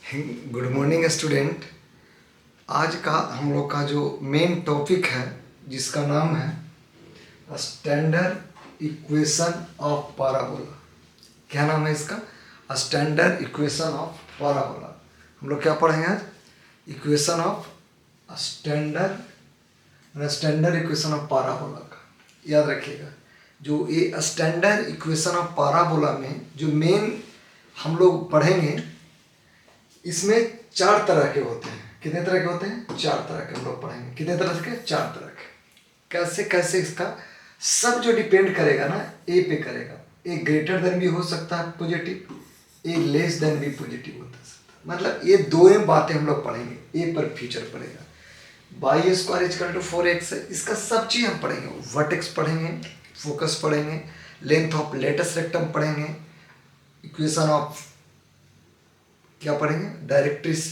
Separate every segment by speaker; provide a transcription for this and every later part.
Speaker 1: Good morning student. आज का हम लोग का जो मेन टॉपिक है जिसका नाम है स्टैंडर्ड इक्वेशन ऑफ पाराबोला। क्या नाम है इसका? Standard equation of parabola. हम लोग क्या पढ़ेंगे आज? Equation of standard equation of parabola का याद रखिएगा। जो ये स्टैंडर्ड इक्वेशन ऑफ पाराबोला में जो मेन हम लोग पढ़ेंगे, इसमें 4 तरह के होते हैं। कितने तरह के होते हैं? 4 तरह के हम लोग पढ़ेंगे। कितने तरह के? 4 तरह के। कैसे कैसे इसका सब जो डिपेंड करेगा ना ए पे करेगा। ए ग्रेटर देन भी हो सकता है पॉजिटिव, ए लेस देन भी पॉजिटिव होता है। मतलब ये दो बातें हम लोग पढ़ेंगे। ए पर फ्यूचर पड़ेगा। Y square is equal to 4x है, इसका सब चीज़ हम पढ़ेंगे। वर्टेक्स पढ़ेंगे, फोकस पढ़ेंगे, लेंथ ऑफ लेटेस्ट रेक्टम पढ़ेंगे, इक्वेशन ऑफ क्या पढ़ेंगे? Directrix,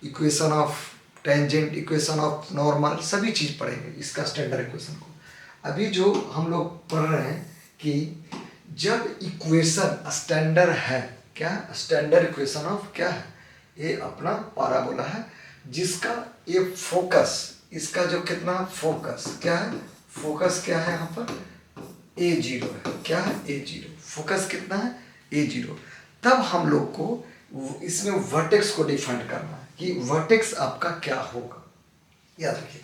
Speaker 1: equation of tangent, equation of normal, सभी चीज़ पढ़ेंगे इसका स्टैंडर्ड इक्वेशन को। अभी जो हम लोग पढ़ रहे हैं कि जब इक्वेशन स्टैंडर्ड है, क्या स्टैंडर्ड इक्वेशन ऑफ क्या है? ये अपना पाराबोला है जिसका ये फोकस, इसका जो कितना फोकस क्या है? फोकस क्या है यहाँ पर? a0 है। क्या है? a0। फोकस कितना है? a0। तब हम लोग को इसमें वर्टेक्स को डिफाइन करना है कि वर्टेक्स आपका क्या होगा। याद रखिए,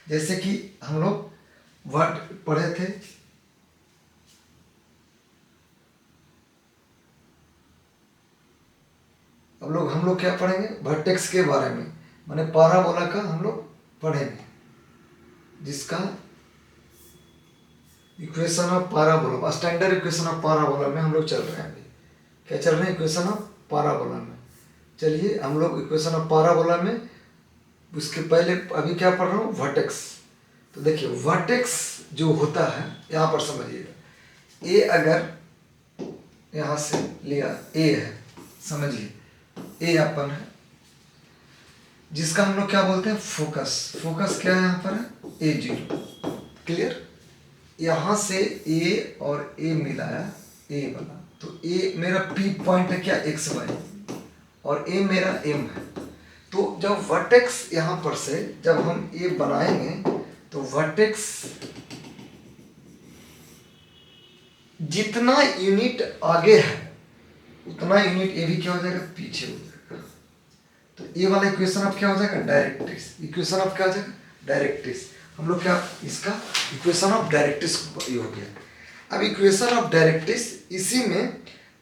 Speaker 1: जैसे कि हम लोग वर्ड पढ़े थे, हम लोग क्या पढ़ेंगे? वर्टेक्स के बारे में, माने पाराबोला का हम लोग पढ़ेंगे, जिसका equation of parabola, standard equation of parabola में हम लोग चल रहे हैं। अभी क्या चल रहे हैं? इक्वेशन ऑफ पाराबोला में। चलिए हम लोग इक्वेशन ऑफ पाराबोला में, उसके पहले अभी क्या पढ़ रहा हूँ? वर्टेक्स। तो देखिए वर्टेक्स जो होता है, यहाँ पर समझिएगा, ए अगर यहाँ से लिया, ए है, समझिए ए अपन है, जिसका हम लोग क्या बोलते हैं? फोकस। फोकस क्या है यहाँ पर? है a0। क्लियर? यहाँ से ए और ए मिलाया, ए बना, तो ए मेरा पी पॉइंट है क्या? एक्स वाई, और ए मेरा एम है। तो जब वर्टेक्स यहाँ पर से जब हम ए बनाएंगे तो वर्टेक्स जितना यूनिट आगे है उतना यूनिट ए भी क्या हो जाएगा? पीछे हो जाएगा। तो ए वाला इक्वेशन ऑफ क्या हो जाएगा? डायरेक्ट्रिक्स। इक्वेशन ऑफ क्या हो जाएगा? डायरेक्ट्रिक्स। हम लोग क्या इसका इक्वेशन ऑफ डायरेक्ट्रिक्स ये हो गया। अब इक्वेशन ऑफ डायरेक्ट्रिक्स, इसी में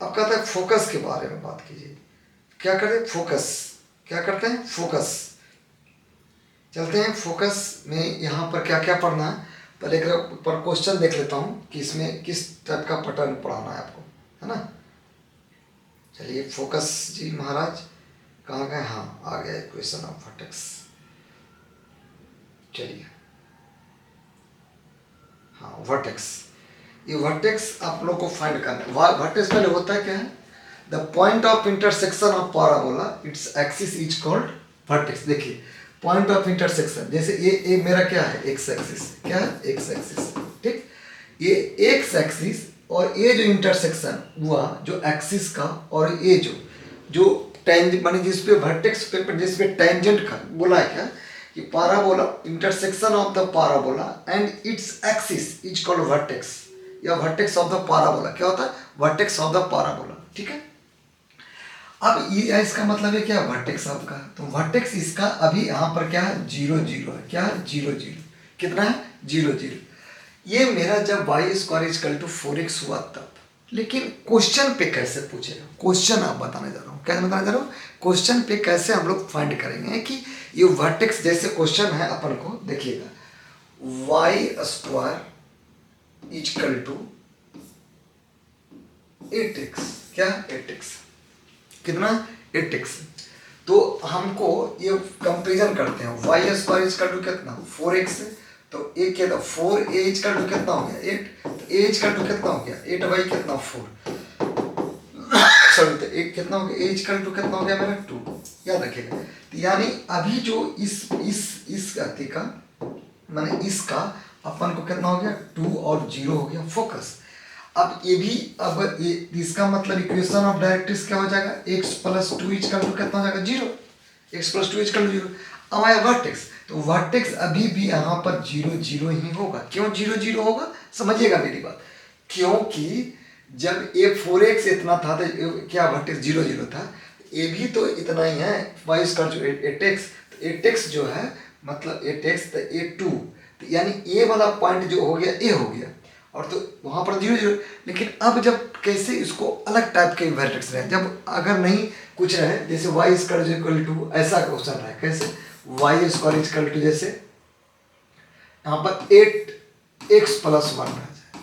Speaker 1: अब कहता है फोकस के बारे में बात कीजिए। क्या करते हैं? फोकस। क्या करते हैं? फोकस। चलते हैं फोकस में। यहाँ पर क्या क्या पढ़ना है, पहले एक पर क्वेश्चन देख लेता हूँ कि इसमें किस टाइप का पैटर्न पढ़ाना है आपको, है ना। चलिए फोकस जी महाराज कहाँ गए? हाँ आ गया इक्वेशन ऑफ वर्टेक्स। चलिए हाँ वर्टेक्स, ये वर्टेक्स आप लोग को फाइंड करना है। वर्टेक्स पहले होता है क्या है? The point of intersection of parabola, its axis is called vertex. देखिए पॉइंट ऑफ इंटरसेक्शन, जैसे ये मेरा क्या है? X axis. क्या है? X axis. ठीक, ये एक्स एक्सिस और ये जो इंटरसेक्शन हुआ जो एक्सिस का, और ये जो टेंजेंट माने जिस पे वर्टेक्स पे जिस पे टेंजेंट का बोला है क्या कि parabola, intersection of the parabola and its axis is called vertex, या वर्टेक्स ऑफ द पाराबोला। क्या होता है? Vertex of the parabola. ठीक है। अब ये इसका मतलब है क्या? वर्टेक्स आपका। तो वर्टेक्स इसका अभी यहाँ पर क्या है? 0 0 है। क्या है? 0 0। कितना है? 0 0। ये मेरा जब Y square equal to 4x हुआ तब। लेकिन क्वेश्चन पे कैसे पूछेगा? क्वेश्चन आप बताने जा रहा हूँ। क्या बताने जा रहा हूँ? क्वेश्चन पे कैसे हम लोग फाइंड करेंगे कि ये वर्टेक्स, जैसे क्वेश्चन है अपन को, देखिएगा Y square equal to 8x। क्या? 8x। कितना? 8x। तो हमको ये कंपेरिजन करते हैं, वाई स्क्वायर इक्वल टू कितना? 4x। तो ए क्या था? 4a इक्वल टू कितना हो गया? 8। तो a इक्वल टू कितना हो गया? 8 बाई कितना? 4। सॉरी, तो एक कितना हो गया? a इक्वल टू कितना हो गया मेरा? 2। याद रखिएगा। तो यानी अभी जो इस गति का माने इसका अपन को कितना हो गया? 2 और 0 हो गया फोकस। अब ये भी, अब ये इसका मतलब इक्वेशन ऑफ डायरेक्ट्रिक्स क्या हो जाएगा, x plus two equal to कितना हो जाएगा, zero. x plus two equal to zero. अब आया वर्टेक्स, तो वर्टेक्स अभी भी यहाँ पर जीरो जीरो ही होगा। क्यों जीरो जीरो होगा, समझिएगा मेरी बात। क्योंकि जब ये 4x इतना था तो क्या वर्टेक्स जीरो जीरो था, ये भी तो इतना ही है, वाई स्क्वायर जो 8x, तो 8x जो है मतलब 8x तो 8 2, तो यानी ए वाला पॉइंट जो हो गया ए हो गया, और तो वहाँ पर जीरो जीरो। लेकिन अब जब कैसे इसको अलग टाइप के वर्टेक्स रहे, जब अगर नहीं कुछ रहे, जैसे वाई स्क्वायर इक्वल टू ऐसा क्वेश्चन रहे, कैसे वाई स्क्वायर इक्वल टू जैसे यहाँ पर 8x प्लस 1 रह जाए,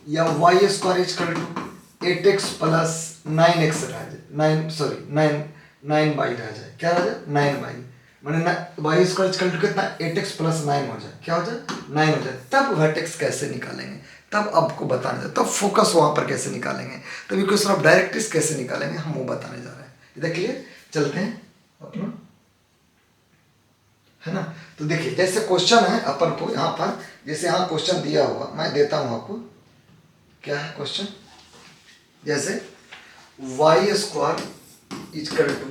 Speaker 1: या Y square equal to 8x plus 9x रह जाए, 9 बाई रह जाए, क्या रह जाए 9 बाई, मैंने वाई स्क्वायर इक्वल टू कितना 8x प्लस 9 हो जाए, क्या हो जाए 9 हो जाए। तब वर्टेक्स कैसे निकालेंगे, तब आपको बताने जाए, तब फोकस वहाँ पर कैसे निकालेंगे, तब इक्वेशन ऑफ डायरेक्ट्रिक्स कैसे निकालेंगे, हम वो बताने जा रहे हैं। इधर क्लियर, चलते हैं अपना, है ना। तो देखिए जैसे क्वेश्चन है अपन को यहाँ पर, जैसे यहाँ क्वेश्चन दिया हुआ, मैं देता हूँ आपको, क्या है क्वेश्चन, जैसे Y square equal to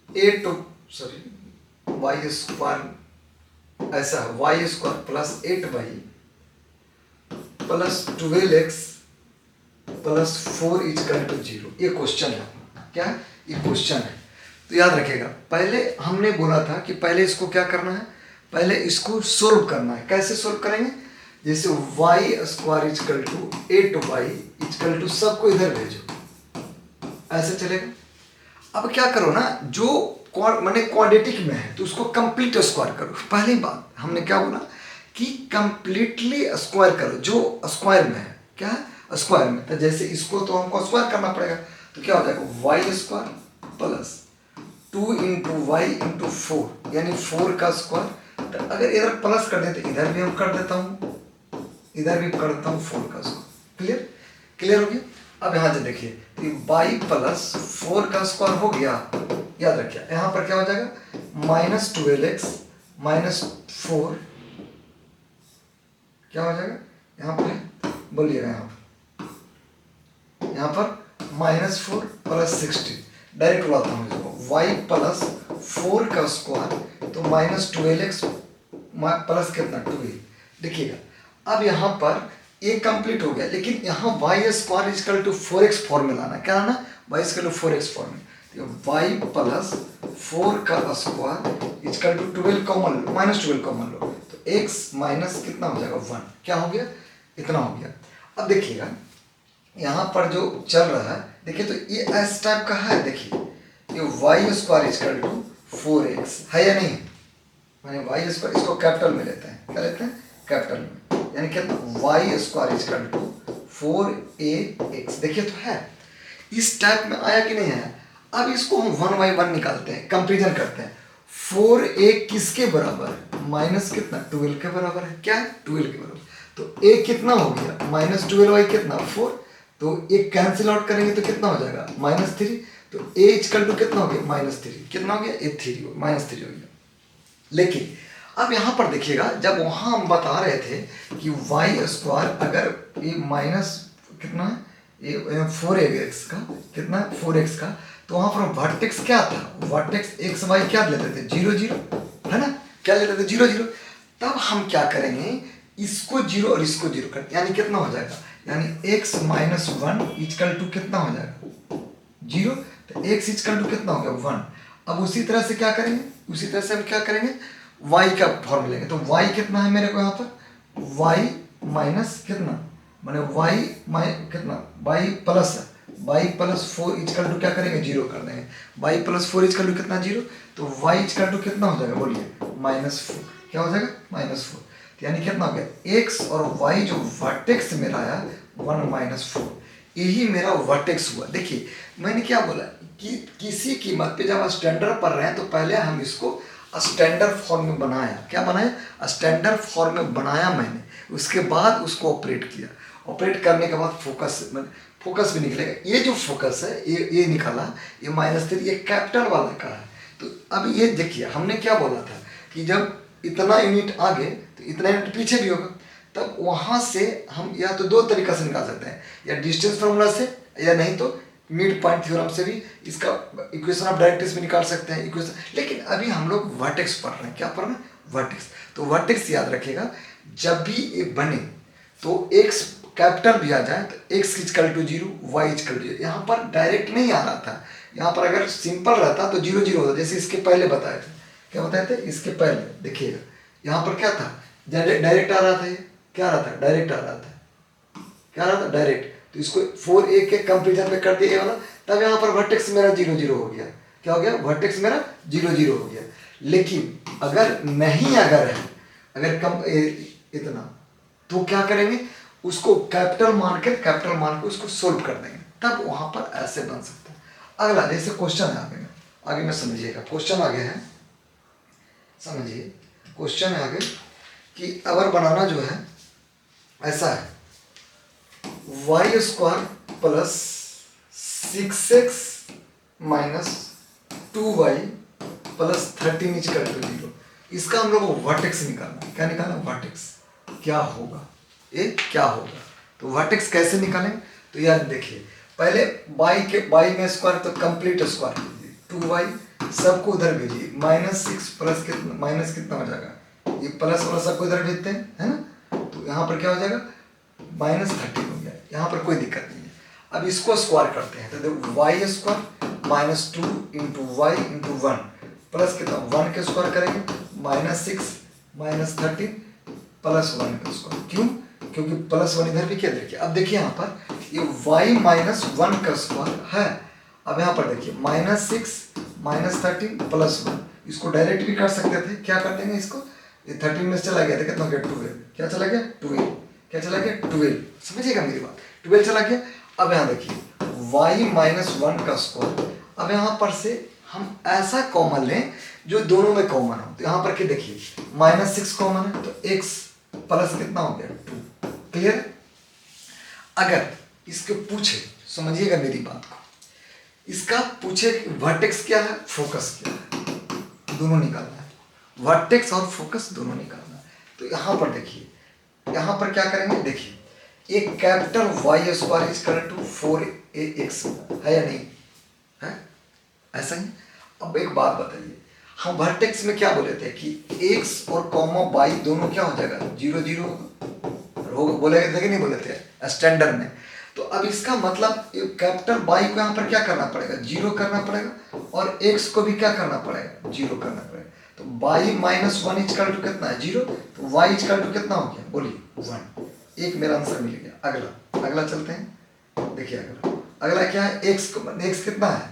Speaker 1: 8 Y square ऐसा है, Y square plus 8 by plus 12x plus 4 equal to 0, ये क्वेश्चन है। क्या है ये क्वेश्चन है, तो याद रखिएगा। पहले हमने बोला था कि पहले इसको क्या करना है, पहले इसको सोल्व करना है। कैसे सोल्व करेंगे, जैसे Y square equal to 8y equal to, सबको इधर भेजो, ऐसे चलेगा। अब क्या करो ना, जो मैंने क्वाड्रेटिक में है तो उसको कंप्लीट स्क्वायर करो। पहली बात हमने क्या बोला कि कंप्लीटली स्क्वायर करो, जो स्क्वायर में है, क्या है स्क्वायर में। तो जैसे इसको तो हमको स्क्वायर करना पड़ेगा, तो क्या हो जाएगा Y square plus 2 into Y into 4, यानी 4 का स्क्वायर। तो अगर इधर प्लस कर दें तो इधर भी हम कर देता हूँ, इधर भी कर देता हूँ 4 का स्क्वायर। क्लियर, क्लियर हो गया। अब यहाँ से देखिए, तो वाई प्लस 4 का स्क्वायर हो गया, याद रखिए। यहाँ पर क्या हो जाएगा माइनस 12x माइनस 4, क्या हो जाएगा यहाँ पर, बोलिएगा यहाँ पर -4 प्लस 16, डायरेक्ट लाता हूँ इसको, y प्लस 4 का स्क्वायर तो -12x प्लस कितना 2a। देखिएगा अब यहाँ पर ये कंप्लीट हो गया, लेकिन यहाँ y square equal to 4x form में लाना, क्या लाना y equal to 4x form में। तो y प्लस 4 का स्क्वायर इक्वल टू 12 कॉमन लो, -12 कॉमन लो, तो x माइनस कितना हो जाएगा 1, क्या हो गया इतना हो गया। अब देखिएगा यहाँ पर जो चल रहा है, देखिए तो ये एस टाइप का है। देखिए ये Y square equal to 4x है या नहीं, मैंने वाई स्क्वायर इसको कैपिटल में लेते हैं, क्या लेते हैं कैपिटल में, यानी कितना Y square equal to 4ax। देखिए तो है, इस टाइप में आया कि नहीं आया। अब इसको हम 1 बाई 1 निकालते हैं, कंपेरिजन करते हैं। 4a किसके बराबर है, माइनस कितना 12 के बराबर है, क्या है 12 के बराबर, तो a कितना हो गया -12y कितना 4, तो एक कैंसिल आउट करेंगे तो कितना हो जाएगा -3, तो a इक्वल टू कितना हो गया -3, कितना हो गया ये 3 -3 हो गया। लेकिन अब यहाँ पर देखिएगा, जब वहाँ हम बता रहे थे कि वाई स्क्वायर अगर ये माइनस कितना है ये 4x का, कितना 4x का, तो वहाँ पर वर्टेक्स क्या था, वर्टेक्स एक्स वाई क्या लेते थे 0 0, है ना, क्या लेते थे 0 0। तब हम क्या करेंगे, इसको 0 और इसको 0 कर, यानी कितना हो जाएगा, यानी x माइनस 1 इक्वल टू कितना हो जाएगा 0, तो x इक्वल टू कितना हो गया 1। अब उसी तरह से क्या करेंगे, उसी तरह से हम क्या करेंगे y का फॉर्म लेंगे, तो y कितना है मेरे को यहाँ पर y माइनस कितना, मैंने y कितना y प्लस है, y प्लस 4 इक्वल टू क्या करेंगे 0 कर देंगे, y प्लस 4 इक्वल टू कितना 0, तो y इक्वल टू कितना हो जाएगा बोलिए -4, क्या हो जाएगा -4, यानी कितना हो गया x और y जो वर्टेक्स मेरा आया 1 -4, यही मेरा वर्टेक्स हुआ। देखिए मैंने क्या बोला कि किसी कीमत पे जब स्टैंडर्ड पढ़ रहे हैं तो पहले हम इसको स्टैंडर्ड फॉर्म में बनाया, क्या बनाया स्टैंडर्ड फॉर्म में बनाया मैंने, उसके बाद उसको ऑपरेट किया, ऑपरेट करने के बाद फोकस भी निकलेगा। ये जो फोकस है ये निकाला, ये -3 ये कैपिटल वाला का है। तो अब ये देखिए हमने क्या बोला था कि जब इतना यूनिट आगे तो इतना यूनिट पीछे भी होगा, तब वहाँ से हम या तो दो तरीका से निकाल सकते हैं, या डिस्टेंस फार्मूला से, या नहीं तो मिड पॉइंट थ्योरम से भी इसका इक्वेशन ऑफ डायरेक्ट्रिक्स में निकाल सकते हैं इक्वेशन। लेकिन अभी हम लोग वर्टेक्स पढ़ रहे हैं, क्या पढ़ रहे हैं? वर्टेक्स। तो वर्टेक्स याद रखिएगा, जब भी ये बने तो एक्स कैपिटल भी आ जाए तो X is equal to 0, Y is equal to 0। यहाँ पर डायरेक्ट नहीं आ रहा था, यहाँ पर अगर सिंपल रहता तो 0 0 होता, जैसे इसके पहले बताए थे। क्या बताए थे? इसके पहले देखिएगा, यहाँ पर क्या था? डायरेक्ट आ रहा था। ये क्या आ रहा था? डायरेक्ट आ रहा था। क्या आ रहा था? डायरेक्ट। तो इसको 4a के कंपेरिजन में कर दिया वाला, तब यहाँ पर वर्टेक्स मेरा 0 0 हो गया। क्या हो गया? वर्टेक्स मेरा 0 0 हो गया। लेकिन अगर नहीं, अगर कम इतना, तो क्या करेंगे? उसको कैपिटल मान के उसको सोल्व कर देंगे, तब वहां पर ऐसे बन सकता है। अगला जैसे क्वेश्चन है आगे में समझिएगा, क्वेश्चन आगे है, समझिए क्वेश्चन है आगे कि अगर बनाना जो है ऐसा है, Y square plus 6x minus 2y plus 13 is equal to 0। इसका हम लोग को वर्टेक्स निकालना है। क्या निकालना? वर्टेक्स। क्या होगा ये? क्या होगा? तो वर्टेक्स कैसे निकालेंगे? तो यार देखिए, पहले बाई में स्क्वायर तो कंप्लीट स्क्वायर कीजिए, 2y सबको उधर भेजिए, -6 प्लस कितना, माइनस कितना हो जाएगा? ये प्लस वाला सबको इधर भेजते हैं, है ना? तो यहाँ पर क्या हो जाएगा? -13 हो गया। यहाँ पर कोई दिक्कत नहीं है। अब इसको स्क्वायर करते हैं, तो देखो Y square -2 into Y into 1 plus कितना, 1 के स्क्वायर करेंगे, -6 -13 प्लस 1 का स्क्वायर। क्यों? क्योंकि प्लस 1 इधर भी क्या देखिए। अब देखिए यहाँ पर ये y -1 का स्क्वायर है। अब यहाँ पर देखिए -6 -13 प्लस 1, इसको डायरेक्ट भी कर सकते थे। क्या कर देंगे इसको? ये 13 में से चला गया था, कितना हो गया? 12। क्या चला गया? 12। क्या चला गया? 12। समझिएगा मेरी बात, 12 चला गया। अब यहाँ देखिए y -1 का स्क्वायर। अब यहाँ पर से हम ऐसा कॉमन लें जो दोनों में कॉमन हो। तो यहाँ पर क्या देखिए, -6 कॉमन है, तो x प्लस कितना हो गया? 2। क्लियर? अगर इसके पूछे, समझिएगा मेरी बात को, इसका पूछे वर्टेक्स क्या है, फोकस क्या है, दोनों निकालना है। वर्टेक्स और फोकस दोनों निकालना है। तो यहाँ पर देखिए, यहाँ पर क्या करेंगे? देखिए, एक capital Y square is equal to 4ax है या नहीं है? ऐसा ही। अब एक बात बताइए, हम वर्टेक्स में क्या बोले थे कि x और कॉमा y दोनों क्या हो जाएगा? 0 0 होगा। बोले थे कि नहीं बोले थे स्टैंडर्ड में? तो अब इसका मतलब कैपिटल y को यहाँ पर क्या करना पड़ेगा? 0 करना पड़ेगा, और x को भी क्या करना पड़ेगा? 0 करना पड़ेगा। तो y -1 इजकल टू कितना है? 0। तो y इजकल टू कितना हो गया? बोलिए 1। एक मेरा आंसर मिल गया। अगला चलते हैं। देखिए अगला क्या है? x कितना है?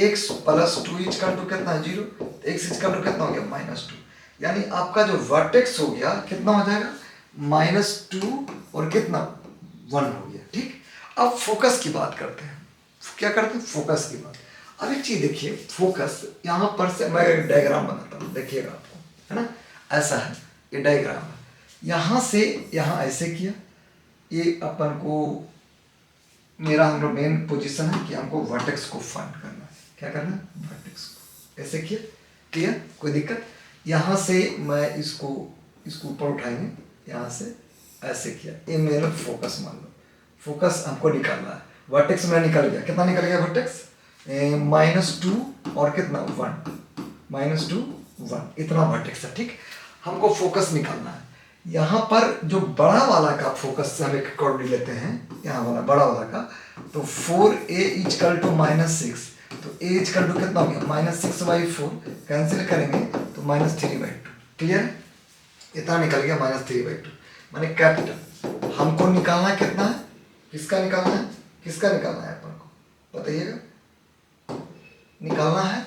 Speaker 1: x प्लस 2 इजकल टू कितना है? 0। x इजकल टू कितना हो गया? -2। यानी आपका जो वर्टेक्स हो गया कितना हो जाएगा? -2 और कितना? 1 हो गया। ठीक। अब फोकस की बात करते हैं। क्या करते हैं? फोकस की बात। अब एक चीज देखिए, फोकस यहाँ पर से मैं एक डायग्राम बनाता हूँ, देखिएगा आपको, है ना? ऐसा है, ये डायग्राम है। यहाँ से यहाँ ऐसे किया, ये अपन को, मेरा हम लोग मेन पोजीशन है कि हमको वर्टेक्स को फाइंड करना है। क्या करना है? वर्टेक्स को ऐसे किया। क्लियर? कोई दिक्कत? यहाँ से मैं इसको ऊपर उठाएंगे, यहाँ से ऐसे किया, ये मेरा फोकस मान लो। फोकस हमको निकालना है। वर्टेक्स में निकल गया, कितना निकल गया वर्टेक्स? -2 और कितना? 1। -2 1 इतना वर्टेक्स है। ठीक। हमको फोकस निकालना है। यहाँ पर जो बड़ा वाला का फोकस से हम एक कॉर्ड लेते हैं, यहाँ वाला बड़ा वाला का, तो 4a इजकल टू -6, तो a इजकल टू कितना हो गया? -6/4 कैंसिल करेंगे तो -3/2। क्लियर? इतना निकल गया -3/2, माने कैपिटल। हमको निकालना कितना है? किसका निकालना है? किसका निकालना है अपन को? बताइएगा। निकालना है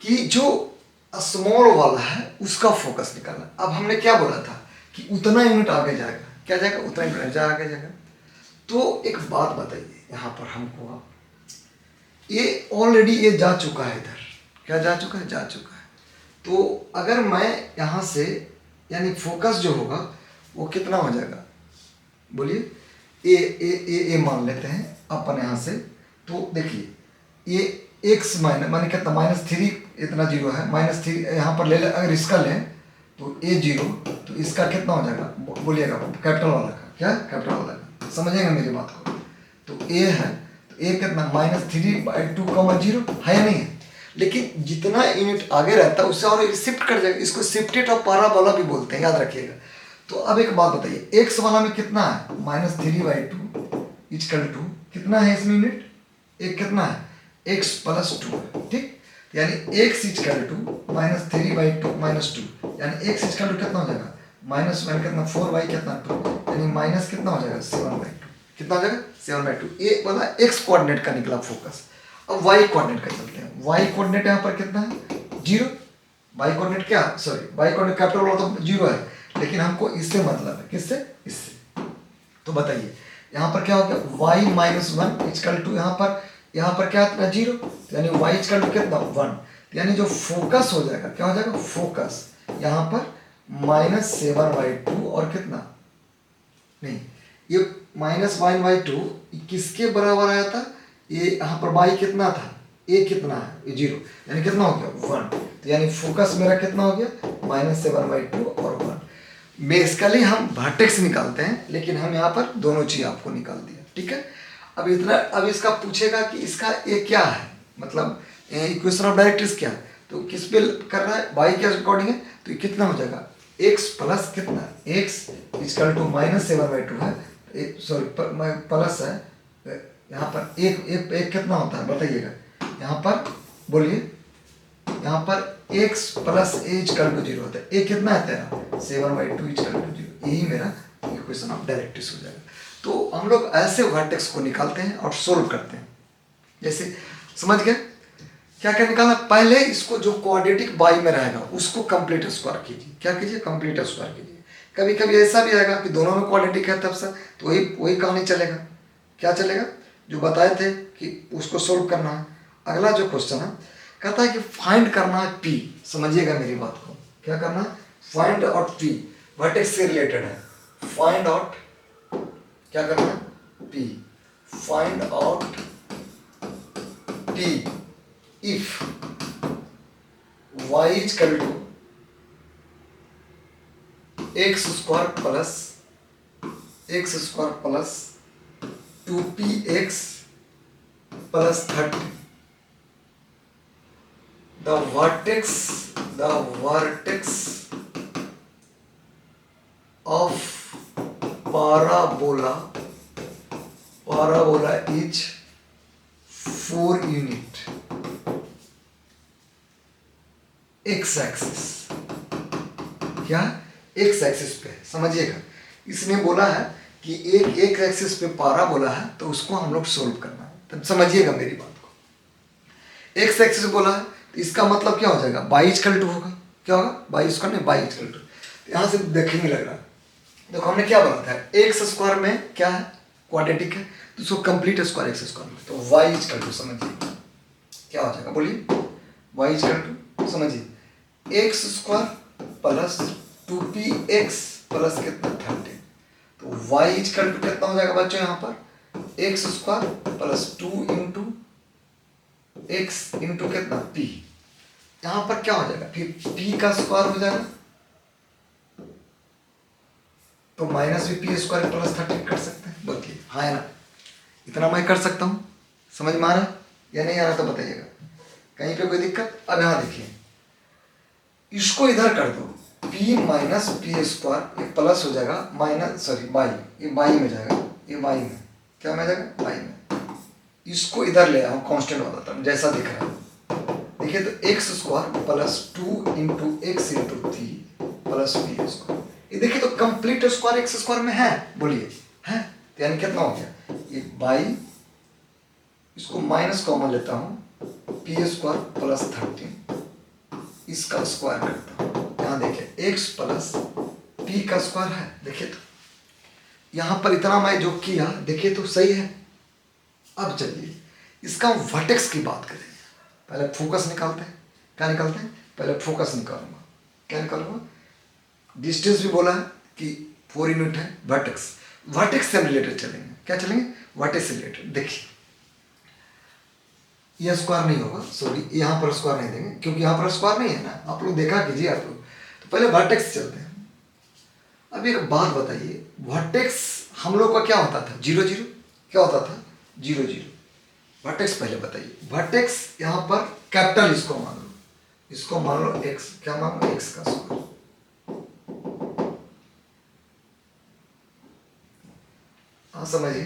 Speaker 1: कि जो स्मॉल वाला है उसका फोकस निकालना। अब हमने क्या बोला था कि उतना यूनिट आगे जाएगा। क्या जाएगा? उतना यूनिट आगे जाएगा। तो एक बात बताइए यहाँ पर हमको, आप ये ऑलरेडी ये जा चुका है इधर। क्या जा चुका है? जा चुका है। तो अगर मैं यहाँ से, यानी फोकस जो होगा वो कितना हो जाएगा? बोलिए। ए मान लेते हैं अपन यहाँ से। तो देखिए ये x माने कितना? -3, इतना 0 है, -3 यहाँ पर ले लें। अगर इसका लें तो ए जीरो, तो इसका कितना हो जाएगा बोलिएगा, कैपिटल वाला का, क्या कैपिटल वाला का, समझेंगे मेरी बात को। तो ए है, तो ए कितना -3/2 जीरो है या नहीं है, लेकिन जितना यूनिट आगे रहता है उससे और शिफ्ट कर जाएगा, इसको शिफ्टेड और पाराबोला भी बोलते हैं, याद रखिएगा। तो अब एक बात बताइए, एक्स वाला में कितना है -3/2 इक्वल टू कितना है इसमें यूनिट, एक कितना है x + 2, ठीक, यानी x इक्वल टू -3/2 -2, यानी x इक्वल टू कितना हो जाएगा -1 कितना 4y कितना 2, यानी माइनस कितना हो जाएगा 7/2, कितना हो जाएगा 7/2। ये वाला x कोऑर्डिनेट का निकला फोकस। अब y कोऑर्डिनेट का चलते हैं, y कोऑर्डिनेट यहाँ पर कितना है 0, y कोऑर्डिनेट क्या सॉरी y कोऑर्डिनेट कैपिटल वाला तो 0 है, लेकिन हमको इससे मतलब है, किससे, इससे। तो बताइए यहाँ पर क्या हो गया y -1 इक्वल टू यहाँ पर क्या था 0, यानी y इक्वल टू कितना 1, यानी जो फोकस हो जाएगा क्या हो जाएगा फोकस यहाँ पर -7/2 और कितना नहीं, ये -1/2 किसके बराबर आया था, ये यहाँ पर y कितना था, a कितना है 0, यानी कितना हो गया 1, तो यानी फोकस मेरा कितना हो गया -7/2 और 1। बेसिकली हम वर्टेक्स निकालते हैं, लेकिन हम यहाँ पर दोनों चीज आपको निकाल दिया, ठीक है। अब इतना, अब इसका पूछेगा कि इसका ये क्या है, मतलब इक्वेशन ऑफ डायरेक्ट्रिक्स क्या है, तो किस पे कर रहा है y के अकॉर्डिंग है, तो ये कितना हो जाएगा x प्लस कितना x इक्वल टू -7/2 है, सॉरी प्लस है, यहाँ पर एक कितना होता है बताइएगा, यहाँ पर बोलिए, यहाँ पर x plus a equal to 0 होता है, a कितना है तेरा 7/2 इक्वल टू 0, यही मेरा इक्वेशन ऑफ डायरेक्ट्रिक्स हो जाएगा। तो हम लोग ऐसे वर्टेक्स को निकालते हैं और सोल्व करते हैं, जैसे समझ गए क्या क्या निकालना, पहले इसको जो क्वाड्रेटिक बाई में रहेगा उसको कंप्लीट स्क्वायर कीजिए, क्या कीजिए कंप्लीट स्क्वायर कीजिए। कभी कभी ऐसा भी आएगा कि दोनों में क्वाड्रेटिक है तब से, तो वही कहानी चलेगा, क्या चलेगा जो बताए थे कि उसको सोल्व करना है। अगला जो क्वेश्चन है कहता है कि फाइंड करना है पी, समझिएगा मेरी बात को, क्या करना है फाइंड आउट पी, वर्टेक्स से रिलेटेड है, फाइंड आउट क्या करना है P, find out P if y equal to x square plus 2px plus 30, the vertex of parabola is 4 unit, x axis, क्या x एक्सिस पे, समझिएगा इसने बोला है कि एक एक्सिस पे पाराबोला है तो उसको हम लोग सोल्व करना है, तब समझिएगा मेरी बात को। x एक्सिस बोला है तो इसका मतलब क्या हो जाएगा y इक्वल टू होगा, क्या होगा y स्क्वायर नहीं y इक्वल टू, यहाँ से देखेंगे लग रहा है, देखो हमने क्या बोला था एक्स स्क्वायर में क्या है क्वाड्रेटिक है, तो उसको कंप्लीट स्क्वायर एक्स स्क्वायर में, तो y इक्वल टू समझिए क्या हो जाएगा बोलिए y इक्वल टू समझिए x square plus 2px plus कितना 30, तो y इक्वल टू कितना हो जाएगा बच्चों यहाँ पर x square plus 2 into x into कितना p, यहाँ पर क्या हो जाएगा फिर p का स्क्वायर हो जाएगा, तो माइनस भी पी स्क्वायर प्लस 30 कर सकते हैं, बोलिए हाँ है ना, इतना मैं कर सकता हूँ, समझ में आ रहा या नहीं आ रहा तो बताइएगा, कहीं पे कोई दिक्कत। अब यहाँ देखिए इसको इधर कर दो, p माइनस पी स्क्वायर ये प्लस हो जाएगा माइनस सॉरी बाई, ये बाई में जाएगा, ये बाई में क्या में जाएगा बाई में, इसको इधर ले आओ कांस्टेंट वाला था जैसा दिख रहा है, देखिए तो x square plus 2 into x into 3 plus P square, ये देखिए तो कंप्लीट स्क्वायर एक्स स्क्वायर में है, बोलिए है, तो यानी कितना हो गया ये बाई, इसको माइनस कॉमन लेता हूँ पी स्क्वायर प्लस 13, इसका स्क्वायर करता हूँ, यहाँ देखिए x प्लस पी का स्क्वायर है, देखिए तो यहाँ पर इतना मैं जो किया देखिए तो सही है। अब चलिए इसका वर्टेक्स की बात करें, पहले फोकस निकालते हैं, क्या निकालते हैं पहले फोकस निकालूंगा, क्या निकालूंगा डिस्टेंस भी बोला है कि 4 यूनिट है, वर्टेक्स से रिलेटेड चलेंगे, क्या चलेंगे वर्टेक्स से रिलेटेड। देखिए यह स्क्वायर नहीं होगा, सॉरी यहाँ पर स्क्वायर नहीं देंगे क्योंकि यहाँ पर स्क्वायर नहीं है ना, आप लोग देखा कीजिए आप लोग, तो पहले वर्टेक्स चलते हैं। अब एक बात बताइए, वर्टेक्स हम लोग का क्या होता था? 0 0। क्या होता था? 0 0। वर्टेक्स पहले बताइए। वर्टेक्स यहाँ पर कैपिटल इसको मान लो x, क्या मान लो? x का स्क्वायर। हाँ समझिए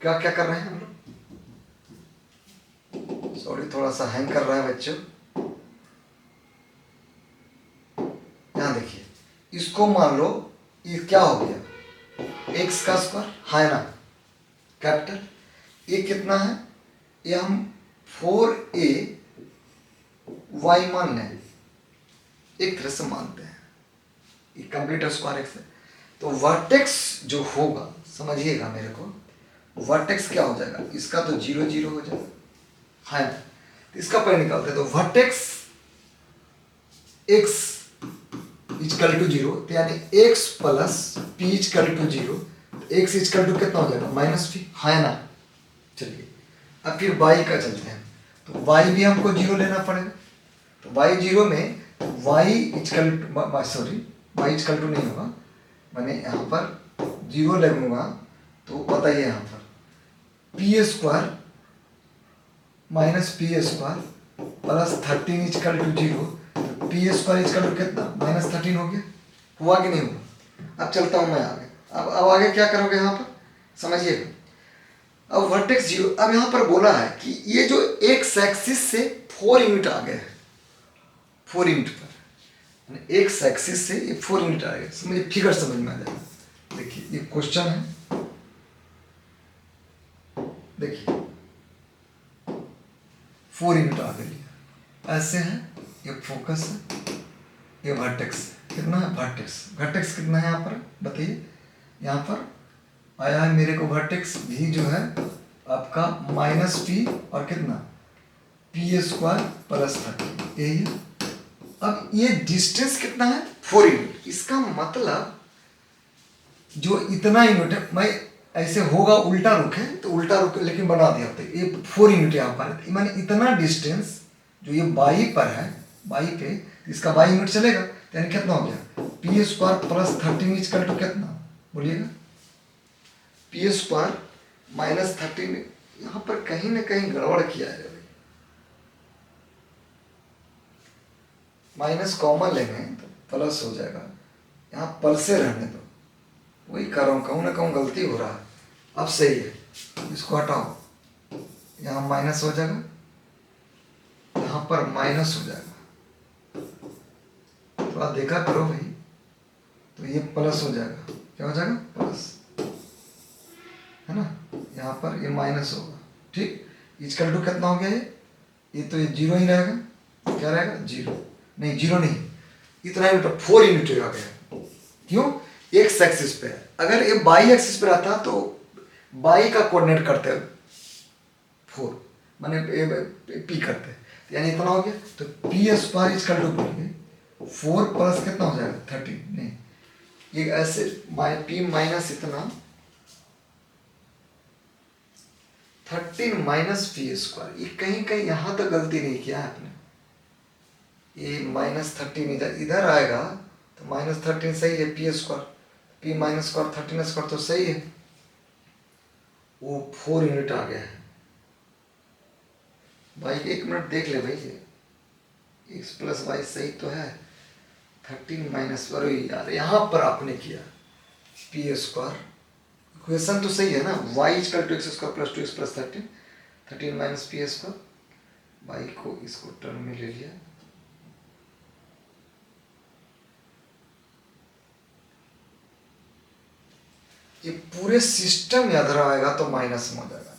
Speaker 1: क्या क्या कर रहे हैं हम लोग। सॉरी थोड़ा सा हैंग कर रहा है बच्चों। यहाँ देखिए, इसको मान लो ये क्या हो गया? x का स्क्वायर, है ना, कैपिटल। ये कितना है? ये हम 4a y मान लें, एक तरह से मानते हैं, ये कंप्लीट स्क्वायर x है। तो वर्टेक्स जो होगा, समझिएगा मेरे को, वर्टेक्स क्या हो जाएगा? इसका तो 0 0 हो जाएगा, है ना। तो इसका पहले निकालते हैं। तो वर्टेक्स x इक्वल टू 0, तो यानी x plus p equal to 0, x equal to कितना हो जाएगा? -p, है ना। चलिए अब फिर y का चलते हैं। तो y भी हमको 0 लेना पड़ेगा। तो y 0 में y equal to, sorry y equal to नहीं होगा, मैंने यहाँ पर 0 लगूंगा। तो बताइए यहाँ पर p square minus P square plus 13 equal to 0, तो पी स्क्वायर इक्वल टू कितना? -13 हो गया। हुआ कि नहीं हुआ? अब चलता हूँ मैं आगे। अब आगे क्या करोगे यहाँ पर, समझिएगा। अब वर्टेक्स 0, अब यहाँ पर बोला है कि ये जो एक्स एक्सिस से 4 यूनिट आ गए, 4 यूनिट पर, एक्स एक्सिस से ये 4 यूनिट आ गए। समझिए, फिगर समझ में आ जाएगा। देखिए ये क्वेश्चन है, देखिए 4 यूनिट आ गई, ऐसे है। ये फोकस है, ये वर्टेक्स कितना है? वर्टेक्स कितना है यहाँ पर बताइए। यहाँ पर आया है मेरे को वर्टेक्स भी जो है आपका -p और कितना? p स्क्वायर प्लस 13, यही है। अब ये डिस्टेंस कितना है? 4 यूनिट। इसका मतलब जो इतना यूनिट है, मैं ऐसे होगा उल्टा रुख है तो उल्टा रुख, लेकिन बना दिया। तो ये 4 यूनिट यहाँ पर, मैंने इतना डिस्टेंस जो ये बाई पर है, बाई पे, इसका बाई यूनिट चलेगा, तो यानी कितना हो गया? p square plus 13 equal to कितना? बोलिएगा। p स्क्वायर माइनस 13, यहाँ पर कहीं ना कहीं गड़बड़ किया है भाई। माइनस कॉमन लेंगे तो प्लस हो जाएगा, यहाँ प्लस से रहने दो, वही कर रहा हूँ, कहूँ ना कहूँ गलती हो रहा है। अब सही है, इसको हटाओ, यहाँ माइनस हो जाएगा, यहाँ पर माइनस हो जाएगा। तो आप देखा करो भाई, तो ये प्लस हो जाएगा, क्या हो जाएगा? प्लस, है ना। यहाँ पर ये माइनस होगा, ठीक। इक्वल टू कितना हो गया? ये तो ये 0 ही रहेगा, क्या रहेगा? 0 नहीं, 0 नहीं, इतना यूनिट 4 यूनिट आ गया। क्यों? एक्स एक्सिस पे है। अगर ये बाई एक्सिस पे रहता तो बाई का कोऑर्डिनेट करते 4, माने पी करते, यानी इतना हो गया। तो पी स्क्वायर इक्वल टू बोलेंगे 4 प्लस कितना हो जाएगा? 13, नहीं, ये ऐसे पी माइनस इतना 13 माइनस पी स्क्वायर। ये कहीं कहीं यहाँ तक गलती नहीं किया है आपने, ये -13 इधर आएगा तो -13 सही है। P square, P minus square 13 square तो सही है, वो 4 यूनिट आ गया है भाई। 1 मिनट देख ले भाई, x प्लस वाई सही तो है। 13 माइनस, अरे यार यहाँ पर आपने किया पी स्क्वायर, इक्वेशन तो सही है ना, y equal to X square plus 2x plus 13 minus P square, y को इसको टर्म में ले लिया। ये पूरे सिस्टम याद रहेगा तो माइनस में हो जाएगा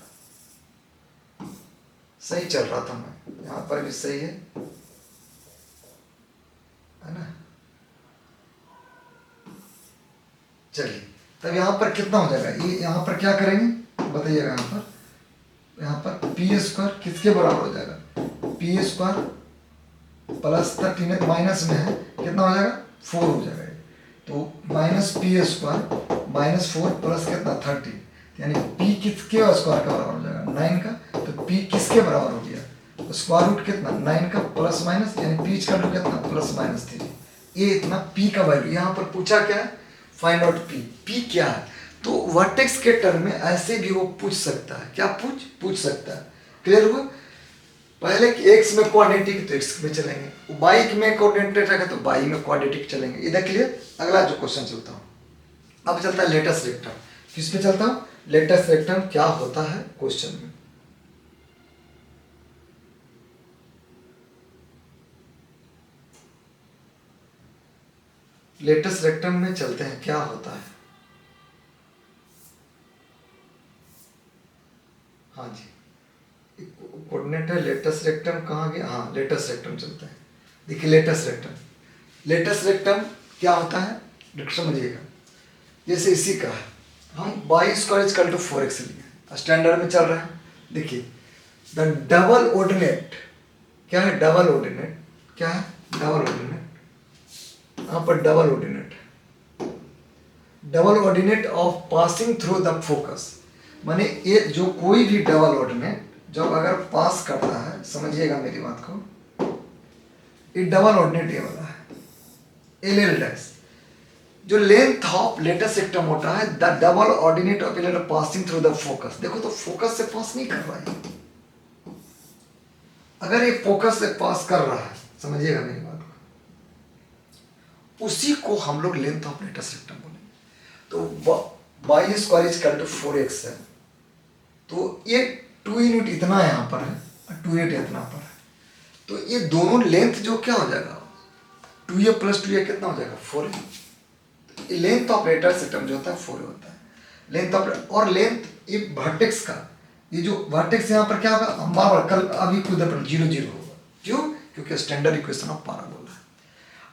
Speaker 1: ना। सही चल रहा था मैं, यहाँ पर भी सही है ना। चलिए तब यहाँ पर कितना हो जाएगा? ये यहाँ पर क्या करेंगे बताइएगा। यहाँ पर पी स्क्वायर किसके बराबर हो जाएगा? पी स्क्वायर प्लस 13 माइनस में है, कितना हो जाएगा? 4 हो जाएगा। तो माइनस पी स्क्वायर -4 प्लस कितना? 13, यानी p किसके स्क्वायर का बराबर हो जाएगा? 9 का। तो p किसके बराबर हो गया? स्क्वायर रूट कितना 9 का प्लस माइनस, यानी पी इक्वल टू कितना प्लस माइनस 3। ये इतना पी का वैल्यू यहाँ पर पूछा क्या है, फाइंड आउट पी। पी क्या है, तो वर्टेक्स के टर्म में ऐसे भी वो पूछ सकता है, क्या पूछ सकता है। क्लियर हुआ। पहले कि एक्स में क्वाड्रेटिक तो एक्स में चलेंगे, वाई में क्वाड्रेटिक रहेगा तो वाई में क्वाड्रेटिक चलेंगे। इधर क्लियर। अगला जो क्वेश्चन चलता हूँ, अब चलता है लेटेस्ट रेक्टम। किस पे चलता हूँ, लेटेस्ट रेक्टम क्या होता है क्वेश्चन में। लेटेस्ट रेक्टम में चलते हैं, क्या होता है। हाँ जी, कोऑर्डिनेट है लेटेस्ट रेक्टम, कहाँ गया, हाँ लेटेस्ट रेक्टम चलते हैं। देखिए लेटेस्ट रेक्टम क्या होता है, समझिएगा। जैसे इसी का है, हम Y square equal to 4x लिए, स्टैंडर्ड में चल रहा है। देखिए द डबल ऑर्डिनेट, क्या है डबल ऑर्डिनेट, क्या है डबल ऑर्डिनेट, यहाँ पर double ordinate of passing through the focus. माने ये जो कोई भी डबल ऑर्डिनेट जब अगर पास करता है, समझिएगा मेरी बात को, ये डबल ऑर्डिनेट ये वाला है एल डैश, जो लेंथ ऑफ लेटेस्ट रेक्टम होता है the double ordinate of L passing through the focus. देखो तो फोकस से पास नहीं कर रहा है, अगर ये फोकस से पास कर रहा है, समझिएगा मेरी बात को, उसी को हम लोग लेंथ ऑफ लेटेस्ट रेक्टम बोलेंगे। तो Y square equal to 4x है, तो ये 2 यूनिट इतना यहाँ पर है और 2 यूनिट इतना पर है, तो ये दोनों लेंथ जो क्या हो जाएगा 2a प्लस 2a कितना हो जाएगा 4a। Length of latus rectum जो होता है 4 होता है लेंथ ऑफ, और लेंथ ये वर्टेक्स का, ये जो वर्टेक्स यहाँ पर क्या होगा, हम बार कल अभी खुद पर 0 0 होगा। क्यों, क्योंकि स्टैंडर्ड इक्वेशन ऑफ पैराबोला है।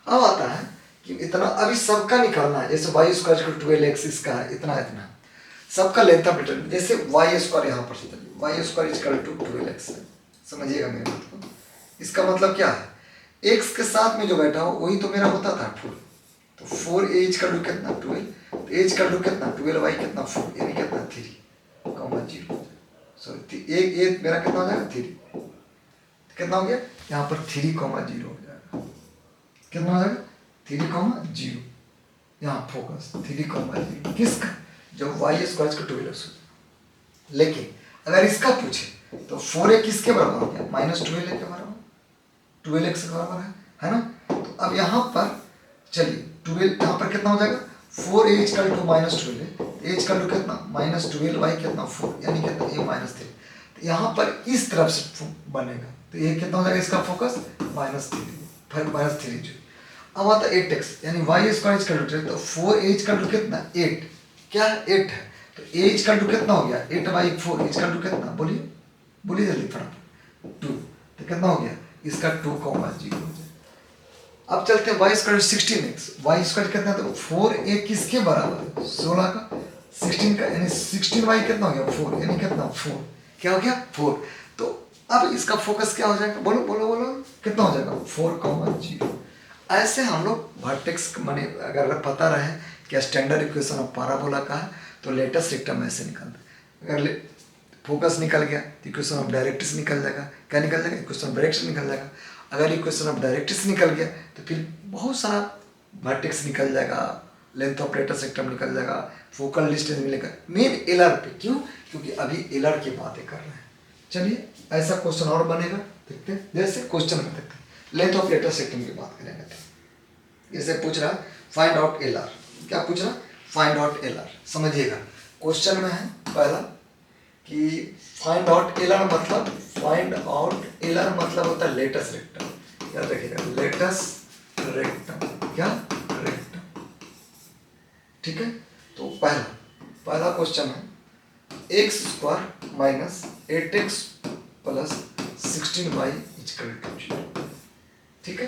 Speaker 1: अब आता है कि इतना अभी सबका निकालना है, जैसे Y square equal to 12x इसका है इतना इतना, सबका लेंथ ऑफ लेटेस्ट, जैसे वाई स्क्वायर यहाँ पर से Y square equal to 12x है, समझिएगा मेरे बात को। इसका मतलब क्या है, x के साथ में जो बैठा हो वही तो मेरा होता था फुल, तो 4a इक्वल टू कितना 12, तो a इक्वल टू कितना 12y कितना 4, यानी कितना 3,0, सॉरी एक मेरा कितना हो जाएगा 3, कितना हो गया यहाँ पर 3,0 हो जाएगा, कितना हो जाएगा 3,0, यहाँ फोकस 3,0 किसका, जब वाई स्क्वायर को 12x। लेकिन अगर इसका पूछे तो 4a किसके बराबर हो गया, -12a के बराबर, 12x के बराबर है ना। तो अब यहाँ पर चलिए 12 यहाँ पर कितना हो जाएगा 4a equal to -12a, a equal to कितना -12y कितना 4, यानी कितना a -3। तो यहाँ पर इस तरफ से बनेगा, तो ये कितना हो जाएगा इसका फोकस -3, फिर -3 जो। अब आता है 8x, यानी वाई स्क्वायर इक्वल टू, तो 4a इक्वल टू कितना 8, क्या 8 है, तो a इक्वल टू कितना हो गया 8/4 इक्वल टू कितना, बोलिए जल्दी फटाफट 2, तो कितना हो गया इसका 2,0 हो जाए। अब चलते हैं Y square 16x, Y square कितना, तो 4a किसके बराबर है 16 का, 16 का, यानी 16y कितना हो गया 4, यानी कितना 4, क्या हो गया 4। तो अब इसका फोकस क्या हो जाएगा, बोलो कितना हो जाएगा 4,0। ऐसे हम लोग वर्टेक्स माने अगर पता रहे कि स्टैंडर्ड इक्वेशन ऑफ पैराबोला का है, तो लेटेस्ट रेक्टम ऐसे निकलता है। अगर फोकस निकल गया तो इक्वेशन ऑफ डायरेक्ट्रिक्स निकल जाएगा, क्या निकल जाएगा इक्वेशन ऑफ डायरेक्ट्रिक्स निकल जाएगा। अगर इक्वेशन ऑफ डायरेक्ट्रिक्स निकल गया तो फिर बहुत सारा वर्टेक्स निकल जाएगा, लेंथ ऑफ लेटेस्ट रेक्टम निकल जाएगा, फोकल डिस्टेंस मिलेगा, मेन एलआर पे। क्यों, क्योंकि अभी एलआर की बातें कर रहे हैं। चलिए ऐसा क्वेश्चन और बनेगा, देखते हैं, जैसे क्वेश्चन में देखते हैं लेंथ ऑफ लेटेस्ट रेक्टम की बात करेंगे। तो जैसे पूछ रहा फाइंड आउट एलआर, क्या पूछ रहा फाइंड आउट एलआर। समझिएगा क्वेश्चन में है पहला कि फाइंड आउट एलआर मतलब, फाइंड आउट एलआर मतलब होता है लेटेस्ट रेक्टम। याद रखिएगा लेटेस्ट रेक्टम, क्या रेक्टम, ठीक है। तो पहला क्वेश्चन है x square minus 8x plus 16y equal to 0, ठीक है।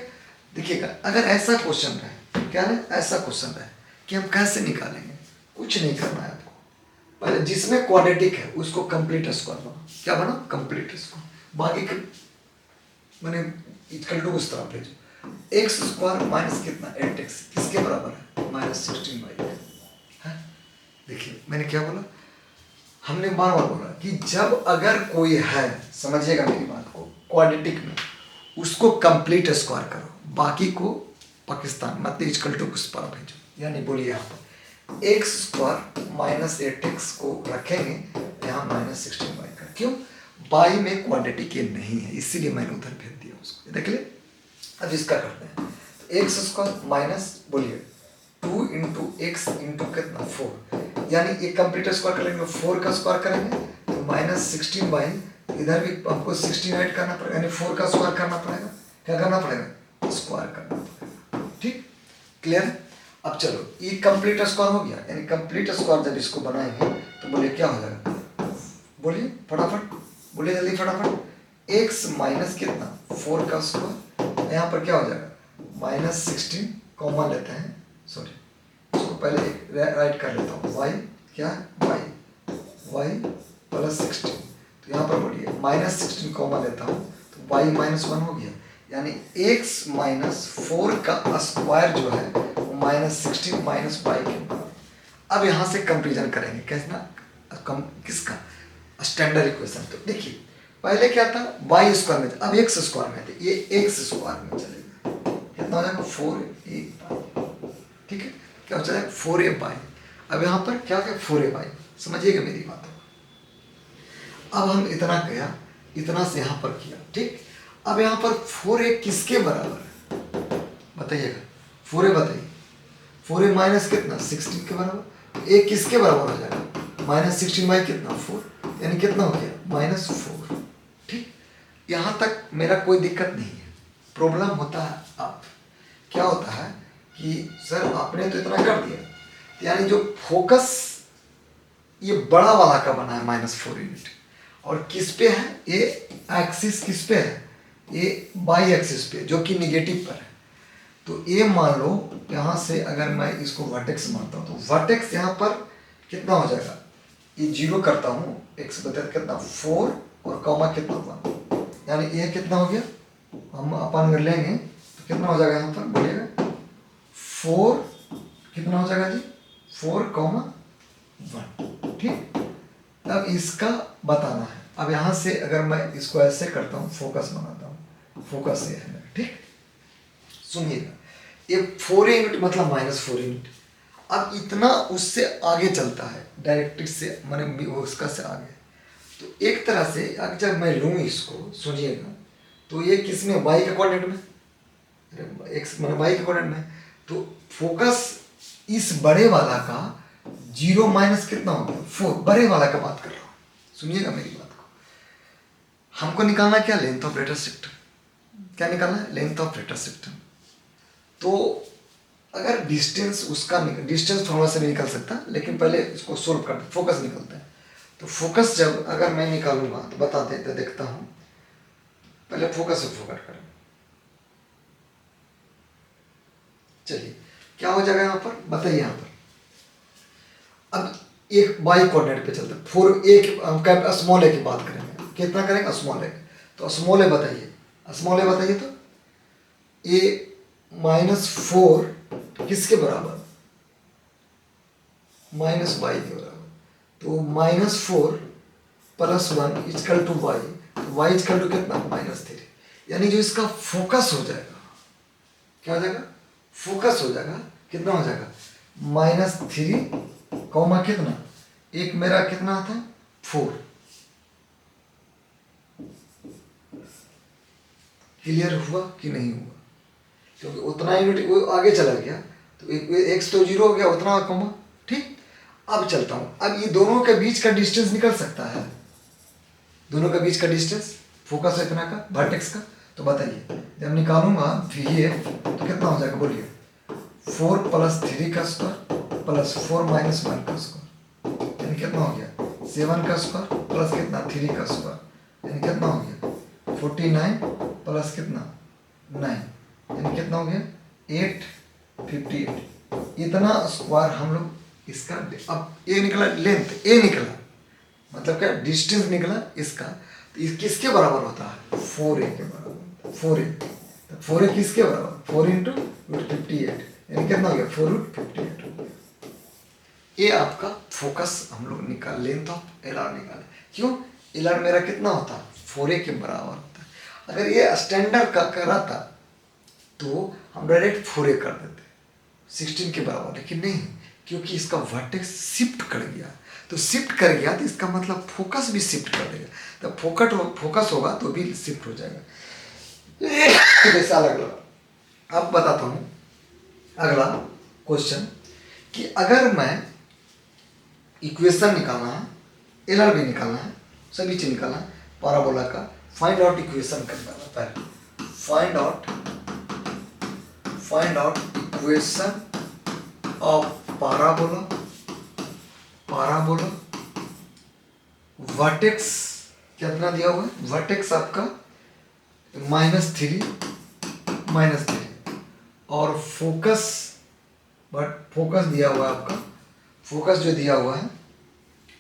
Speaker 1: देखिएगा अगर ऐसा क्वेश्चन रहे, क्या है ऐसा क्वेश्चन रहे कि हम कैसे निकालेंगे, कुछ नहीं करना है आपको, पहले जिसमें क्वाड्रेटिक है उसको कंप्लीट स्क्वायर बना, क्या बना कंप्लीट स्क्वायर, बाकी मैंने इक्वल टू उस तरफ भेजो। एक्स स्क्वायर माइनस कितना 8x किसके बराबर है -16y है। देखिए मैंने क्या बोला, हमने बार बार बोला कि जब अगर कोई है, समझिएगा मेरी बात को, क्वाड्रेटिक में उसको कंप्लीट स्क्वायर करो, बाकी को पाकिस्तान मतलब इक्वल टू कुछ पर भेजो। यानी बोलिए यहाँ पर एक्स स्क्वायर माइनस 8x को रखेंगे, यहाँ माइनस 16y का, क्यों? बाई में क्वाड्रेटिक ये नहीं है, इसीलिए मैंने उधर भेज दिया उसको। देख ले, अब इसका करते हैं। तो एक्स स्क्वायर माइनस बोलिए 2 इंटू एक्स इंटू कितना 4, यानी ये कंप्लीट स्क्वायर करेंगे 4 का स्क्वायर करेंगे तो माइनस 16y, इधर भी हमको 16 ऐड करना पड़ेगा, यानी 4 का स्क्वायर करना पड़ेगा। क्या करना पड़ेगा? स्क्वायर करना पड़ेगा। ठीक, क्लियर? अब चलो ये कंप्लीट स्क्वायर हो गया, यानी कंप्लीट स्क्वायर जब इसको बनाएंगे तो बोलिए क्या हो जाएगा? बोलिए फटाफट, बोलिए जल्दी फटाफट। एक्स माइनस कितना 4 का स्क्वायर, यहाँ पर क्या हो जाएगा? माइनस 16 कॉमन लेते हैं, सॉरी इसको पहले राइट कर लेता हूँ। वाई क्या है? वाई प्लस 16, तो यहाँ पर बोलिए माइनस 16 कॉमन लेता हूँ तो वाई माइनस 1 हो गया, यानी एक्स माइनस 4 का स्क्वायर जो है वो माइनस 16 माइनस वाई के बराबर। अब यहाँ से कंपेरिजन करेंगे, कैसा? किसका? Standard equation. तो देखिए पहले क्या था? वाई स्क्वायर में, अब एक्स स्क्वायर में थे, ये एक्स स्क्वायर में चलेगा, कितना हो जाएगा? 4a। ठीक है, क्या हो जाएगा? 4a/। अब यहाँ पर क्या हो गया? 4a/। समझिएगा मेरी बात को। अब हम इतना किया, इतना से यहाँ पर किया, ठीक। अब यहाँ पर 4a किसके बराबर है बताइएगा? 4a बताइए। 4a माइनस कितना 16 के बराबर, तो a किसके बराबर हो जाएगा? माइनस 16 बाई कितना 4, यानी कितना हो गया? माइनस 4। ठीक, यहाँ तक मेरा कोई दिक्कत नहीं है। प्रॉब्लम होता है अब क्या होता है कि सर आपने तो इतना कर दिया, यानी जो फोकस ये बड़ा वाला का बना है -4 यूनिट, और किस पे है? ये एक्सिस किस पे है? ये बाई एक्सिस पे, जो कि निगेटिव पर है। तो ये मान लो यहाँ से अगर मैं इसको वर्टेक्स मानता हूँ तो वर्टेक्स यहाँ पर कितना हो जाएगा? ये 0 करता हूँ, एक्स बता कितना 4 और कॉमा कितना 1, यानी ये कितना हो गया? हम अपन अगर लेंगे तो कितना हो जाएगा यहाँ पर? बोलिएगा 4 कितना हो जाएगा जी? 4, 1। ठीक, अब इसका बताना है। अब यहाँ से अगर मैं इसको ऐसे करता हूँ, फोकस बनाता हूँ, फोकस ये है, ठीक। सुनिएगा, ये 4 यूनिट मतलब -4 यूनिट। अब इतना उससे आगे चलता है, डायरेक्ट्रिक्स से मैंने उसका से आगे। तो एक तरह से अगर जब मैं लूँ इसको, सुनिएगा, तो ये किस में? वाई के कोऑर्डिनेट में, एक्स मैंने वाई के कोऑर्डिनेट में। तो फोकस इस बड़े वाला का 0 माइनस कितना हो गया? 4, बड़े वाला का बात कर रहा हूँ, सुनिएगा मेरी बात को। हमको निकालना क्या? Length of rater sector. क्या निकालना है? Length of rater sector. तो अगर डिस्टेंस उसका डिस्टेंस फॉर्मूला से नहीं निकल सकता, लेकिन पहले इसको सोल्व करते हैं, फोकस निकलता है। तो फोकस जब अगर मैं निकालूंगा तो बताते तो देखता हूँ, पहले फोकस से फोकस करें। चलिए क्या हो जाएगा यहाँ पर बताइए? यहाँ पर अब एक वाई कोऑर्डिनेट पे चलते हैं, 4 स्मॉल ए की बात करेंगे, कितना करेंगे? स्मॉल ए। तो स्मॉल ए बताइए, स्मॉल ए बताइए। तो ए -4 किसके बराबर? माइनस वाई के बराबर। तो -4 + 1 इक्वल टू वाई, तो वाई इक्वल टू कितना? -3। यानी जो इसका फोकस हो जाएगा, क्या हो जाएगा? फोकस हो जाएगा, कितना हो जाएगा? -3 कॉमा कितना? एक मेरा कितना आता है? 4। क्लियर हुआ कि नहीं हुआ? क्योंकि उतना यूनिट वो आगे चला गया, तो एक्स तो 0 हो गया, उतना कॉमा। ठीक, अब चलता हूँ। अब ये दोनों के बीच का डिस्टेंस निकल सकता है, दोनों के बीच का डिस्टेंस फोकस है इतना का, वर्टेक्स का। तो बताइए जब निकालूंगा VF तो कितना हो जाएगा? बोलिए 4 + 3 का स्क्वायर प्लस 4 - 1 का स्क्वायर, यानी कितना हो गया? 7 का स्क्वायर प्लस कितना? 3 का स्क्वायर, यानी कितना हो गया? 49 प्लस कितना? 9, यानी कितना हो गया? 858। इतना स्क्वायर हम लोग इसका, अब ये निकला लेंथ, ए निकला मतलब क्या? डिस्टेंस निकला इसका। तो इस किसके बराबर होता है? 4a के बराबर। 4a, तो 4a किसके बराबर? 4 × √58, यानी कितना हो गया? 4√58। ये आपका फोकस हम लोग निकाल, लेंथ ऑफ एलआर निकाले। क्यों? एलआर मेरा कितना होता है? 4a के बराबर होता है। अगर ये स्टैंडर्ड का करा था तो हम डायरेक्ट 4a कर देते 16 के बराबर, लेकिन नहीं, क्योंकि इसका वर्टेक्स शिफ्ट कर गया। तो शिफ्ट कर गया तो इसका मतलब फोकस भी शिफ्ट कर देगा, तो फोकस होगा तो भी शिफ्ट हो जाएगा। जैसे अलग लगा। अब बताता हूँ अगला क्वेश्चन कि अगर मैं इक्वेशन निकालना है, एलआर भी निकालना है, सभी चीज निकालना है, पैराबोला का फाइंड आउट इक्वेशन करना है। पहले find out equation of parabola vertex कितना दिया हुआ है, वर्टेक्स आपका -3 और फोकस दिया हुआ है आपका, फोकस जो दिया हुआ है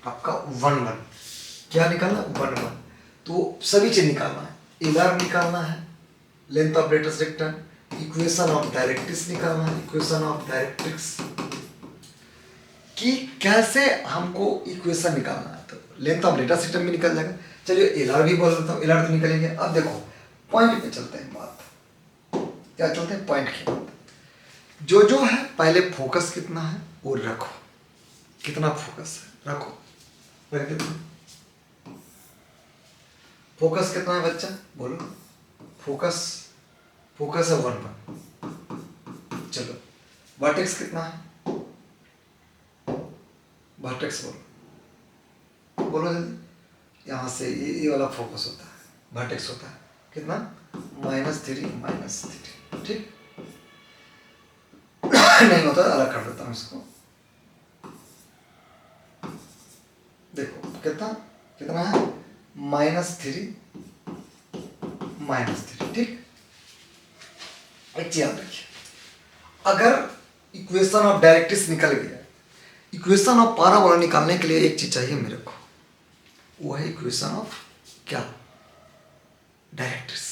Speaker 1: आपका 1 1। क्या निकालना, 1 1। तो सभी चीज निकालना है, एलआर निकालना है, length of latus rectum, equation of directrix निकालना है, इक्वेशन ऑफ डायरेक्ट्रिक्स कि कैसे हमको इक्वेशन निकालना है। तो लेंथ ऑफ लेटेस्ट रेक्टन भी निकल जाएगा। चलिए एलआर भी बोल देता हूँ, एलआर तो निकलेंगे। अब देखो पॉइंट पे चलते हैं, बात क्या चलते हैं, पॉइंट की बात। जो है पहले फोकस कितना है वो रखो, कितना फोकस है रखो, रख देते हैं। फोकस कितना है बच्चा, बोलो। फोकस है 1 1। चलो वर्टेक्स कितना है, वर्टेक्स बोलो जल्दी। यहाँ से ये वाला फोकस होता है, वर्टेक्स होता है कितना, -3 ठीक। नहीं होता अलग कर देता हूँ इसको। देखो कितना है, -3 ठीक। एक चीज याद रखिए, अगर इक्वेशन ऑफ डायरेक्ट्रिक्स निकल गया, इक्वेशन ऑफ पैराबोला निकालने के लिए एक चीज चाहिए मेरे को, वो है इक्वेशन ऑफ क्या, डायरेक्ट्रिक्स।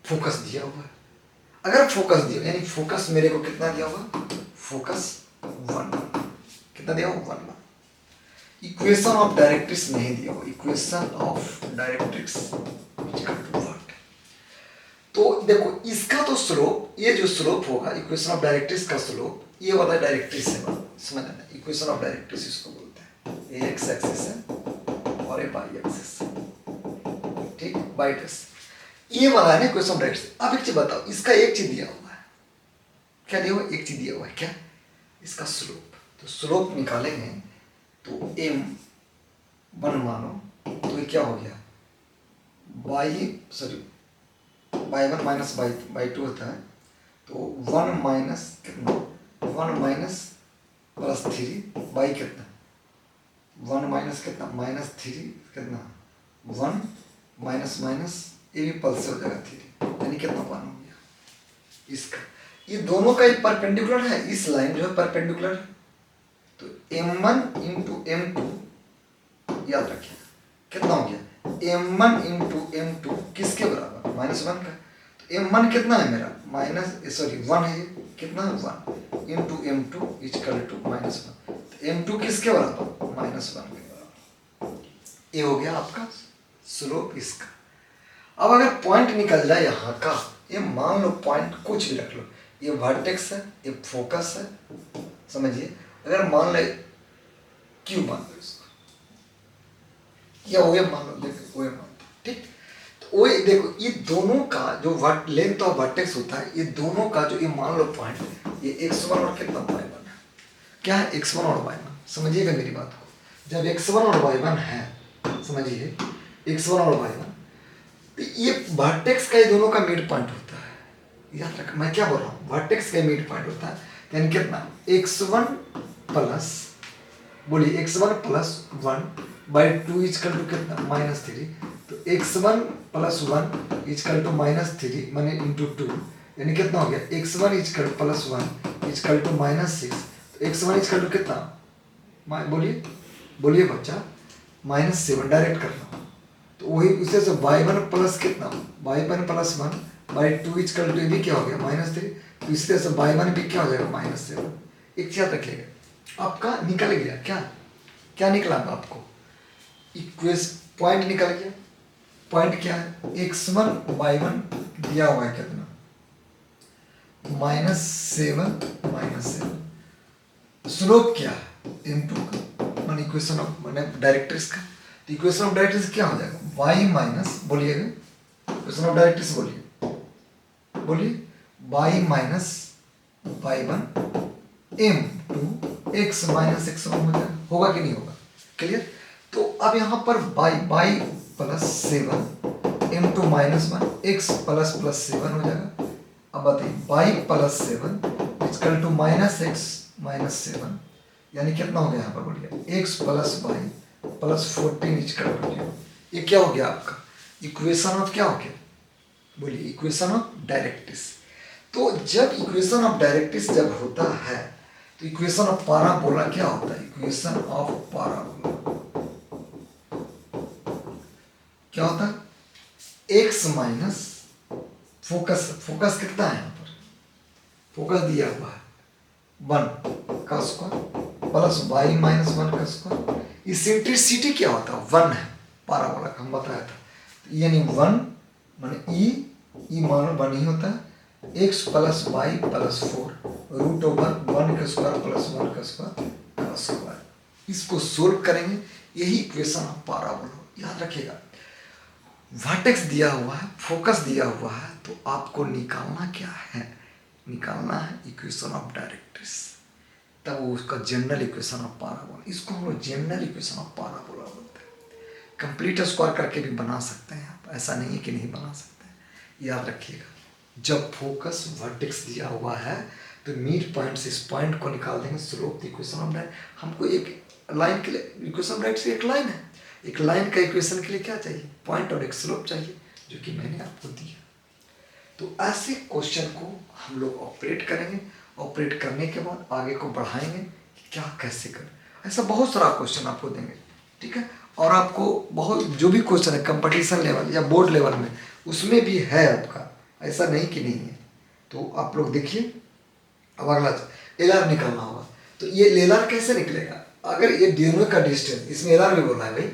Speaker 1: फोकस दिया हुआ है, अगर फोकस दिया यानी फोकस मेरे को कितना दिया हुआ, फोकस 1 कितना दिया हुआ, 1 इक्वेशन ऑफ डायरेक्ट्रिक्स नहीं दिया हुआ, इक्वेशन ऑफ डायरेक्ट्रिक्स वर्क। तो देखो इसका तो स्लोप, ये जो स्लोप होगा इक्वेशन ऑफ डायरेक्ट्रिक्स का स्लोप, ये वाला डायरेक्ट्रिक्स है, समझ लेना। इक्वेशन ऑफ डायरेक्ट्रिक्स इसको बोलते हैं, ये एक्स एक्सिस है और ये वाई एक्सिस है, ठीक, बाई टेस्ट ये वाला है ना इक्वेशन ऑफ डायरेक्ट्रिक्स। अब एक चीज बताओ, इसका एक चीज दिया हुआ है, क्या दिया हुआ, एक चीज दिया हुआ है, क्या, इसका स्लोप। तो स्लोप निकालेंगे तो m1 मानो, तो ये क्या हो गया, y1 माइनस y2 होता है, तो 1 माइनस कितना, 1 माइनस +3 बाई कितना, 1 माइनस कितना, -3 कितना, 1 माइनस ये भी पल्स से हो जाएगा 3, यानी कितना 1 हो गया इसका। ये दोनों का एक परपेंडिकुलर है, इस लाइन जो है परपेंडिकुलर है, तो m1 इंटू m2 याद रखिए कितना हो गया, m1 इंटू m2 किसके बराबर, -1 का। तो m1 कितना है मेरा, 1 है, ये कितना है 1 इंटू m2 इक्वल टू -1। तो m2 किसके बराबर, -1 के बराबर। ये हो गया आपका स्लोप इसका। अब अगर पॉइंट निकल जाए यहाँ का, ये मान लो पॉइंट कुछ भी रख लो, ये वर्टेक्स है, ये फोकस है, समझिए। अगर मान ले क्यों मान लो इसको, या ओ मान लो, देखो ओ मान लो, ठीक। तो ओ देखो ये दोनों का जो लेंथ ऑफ वर्टेक्स होता है, ये दोनों का जो ये मान लो पॉइंट, ये x1 और कितना y1 है, क्या है x1 और y1, समझिएगा मेरी बात को। जब x1 और y1 है, समझिए x1 और y1, तो ये वर्टेक्स का ये दोनों का मिड पॉइंट होता है, याद रखना मैं क्या बोल रहा हूँ, वर्टेक्स का मिड पॉइंट होता है, यानी कितना x1 प्लस, बोलिए x1 प्लस 1/2 इक्वल टू कितना, -3। तो x1 प्लस 1 इक्वल टू -3 माने इंटू 2, यानी कितना हो गया, x1 equal plus 1 equal to -6। तो x1 इक्वल टू कितना, बोलिए बच्चा, -7 डायरेक्ट करना। तो वही उसे से y1 प्लस कितना, y1 प्लस 1/2 इक्वल टू, ये भी क्या हो गया, -3। तो इस तरह से y1 भी क्या हो जाएगा, -7। एक चीज याद रखिएगा, आपका निकल गया क्या निकला आपको, इक्वेशन पॉइंट निकल गया, पॉइंट क्या है, x1 y1 दिया हुआ है कितना, -7 स्लोप क्या है, इनटू का मान इक्वेशन ऑफ माने डायरेक्ट्रिक्स का, तो इक्वेशन ऑफ डायरेक्ट्रिक्स क्या हो जाएगा, y माइनस, बोलिएगा इक्वेशन ऑफ डायरेक्ट्रिक्स बोलिए y minus y1 m to x minus x1 हो जाएगा, होगा कि नहीं होगा, क्लियर। तो अब यहाँ पर y plus 7 m to -1 x plus 7 हो जाएगा। अब बताइए y plus 7 equal to -x minus 7 यानी कितना हो गया यहाँ पर, बोलिए x plus y plus 14 equal to 0। ये क्या हो गया आपका इक्वेशन ऑफ क्या हो गया, बोलिए इक्वेशन ऑफ डायरेक्ट्रिक्स। तो जब इक्वेशन ऑफ डायरेक्ट्रिक्स जब होता है तो इक्वेशन ऑफ पाराबोला क्या होता है, इक्वेशन ऑफ पाराबोला क्या होता है, x माइनस फोकस कितना है यहाँ पर, फोकस दिया हुआ है 1 का स्क्वायर प्लस y माइनस 1 का स्क्वायर। इसेंट्रिसिटी क्या होता है, 1 है पाराबोला का, हम बताया था, यानी 1 माने ई मानो 1 ही होता है, x plus y plus 4 root over 1 का स्क्वायर प्लस 1 का स्क्वायर का स्क्वायर। इसको सोल्व करेंगे, यही इक्वेशन ऑफ पाराबोला। याद रखिएगा वर्टेक्स दिया हुआ है, फोकस दिया हुआ है, तो आपको निकालना क्या है, निकालना है इक्वेशन ऑफ डायरेक्ट्रिक्स, तब वो उसका जनरल इक्वेशन ऑफ पाराबोला, इसको हम लोग जनरल इक्वेशन ऑफ पाराबोला बोलते हैं। कंप्लीट स्क्वायर करके भी बना सकते हैं आप, ऐसा नहीं है कि नहीं बना सकते हैं। याद रखिएगा जब फोकस वर्टेक्स दिया हुआ है तो मिड पॉइंट से इस पॉइंट को निकाल देंगे, स्लोप इक्वेशन ऑफ डायरेक्ट। हमको एक लाइन के लिए इक्वेशन ऑफ डायरेक्ट से एक लाइन है, एक लाइन का इक्वेशन के लिए क्या चाहिए, पॉइंट और एक स्लोप चाहिए, जो कि मैंने आपको दिया। तो ऐसे क्वेश्चन को हम लोग ऑपरेट करेंगे, ऑपरेट करने के बाद आगे को बढ़ाएंगे कि क्या कैसे करें। ऐसा बहुत सारा क्वेश्चन आपको देंगे, ठीक है। और आपको बहुत जो भी क्वेश्चन है कंपटीशन लेवल या बोर्ड लेवल में, उसमें भी है आपका, ऐसा नहीं कि नहीं है। तो आप लोग देखिए, अब अगला एलआर निकालना होगा। तो ये एलआर कैसे निकलेगा, अगर ये दोनों का डिस्टेंस, इसमें एलआर भी बोला है भाई,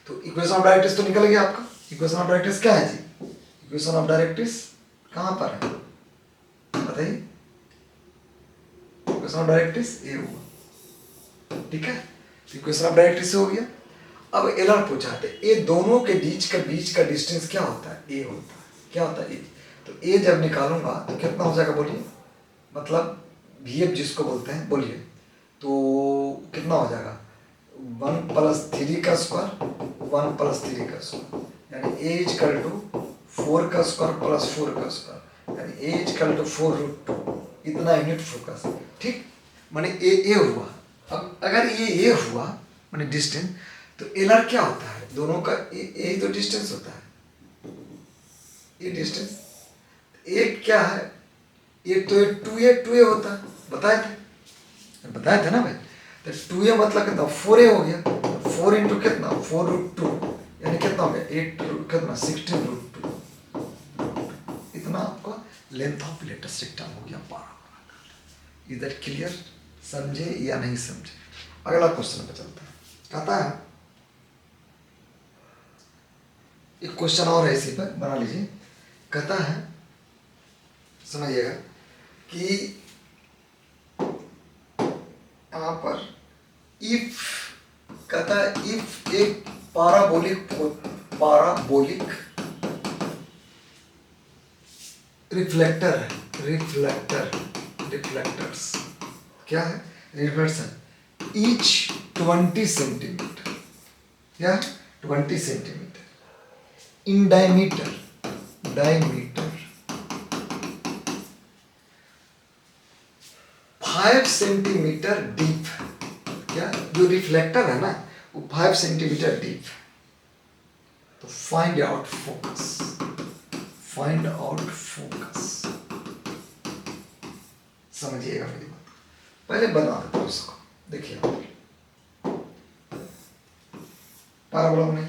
Speaker 1: तो इक्वेशन ऑफ डायरेक्ट्रिक्स तो निकल गया आपका। इक्वेशन ऑफ डायरेक्ट्रिक्स क्या है जी, इक्वेशन ऑफ डायरेक्ट्रिक्स कहाँ पर है बताइए, इक्वेशन ऑफ डायरेक्ट्रिक्स ये हुआ, ठीक है। तो इक्वेशन ऑफ डायरेक्ट्रिक्स हो गया। अब एलआर पूछा थे, ये दोनों के बीच का डिस्टेंस क्या होता है, ए होता है, क्या होता है ए। तो ए जब निकालूंगा तो कितना हो जाएगा बोलिए, मतलब VF जिसको बोलते हैं बोलिए, तो कितना हो जाएगा 1 प्लस 3 का स्क्वायर 1 प्लस 3 का स्क्वायर, यानी ए इक्वल टू 4 का स्क्वायर प्लस 4 का स्क्वायर, यानी ए इक्वल टू 4 रूट 2, इतना यूनिट फोकस, ठीक। माने ए हुआ। अब अगर ये हुआ माने डिस्टेंस, तो एलआर क्या होता है, दोनों का ए तो डिस्टेंस होता है, ये डिस्टेंस ए क्या है, ये तो 2a होता है, बताए थे ना भाई। तो 2a मतलब कितना 4a हो गया, 4 इंटू कितना 4 रूट 2, यानी कितना हो गया 8 कितना 16 रूट 2, इतना आपका लेंथ ऑफ लेटेस्ट रेक्टम हो गया पाराबोला। इधर क्लियर, समझे या नहीं समझे। अगला क्वेश्चन पे चलते हैं। कहता है एक क्वेश्चन और है, इसी पर बना लीजिए। कहता है समझिएगा कि यहाँ पर इफ, कहता है इफ एक पाराबोलिक रिफ्लेक्टर्स क्या है, रिफ्लेक्शन ईच 20 सेंटीमीटर, क्या 20 centimetre in diameter 5 centimetre deep, क्या जो रिफ्लेक्टर है ना वो 5 सेंटीमीटर डीप। तो फाइंड आउट फोकस, समझिएगा मेरी बात। पहले बना देता हूं उसको, देखिए पाराबोला नहीं,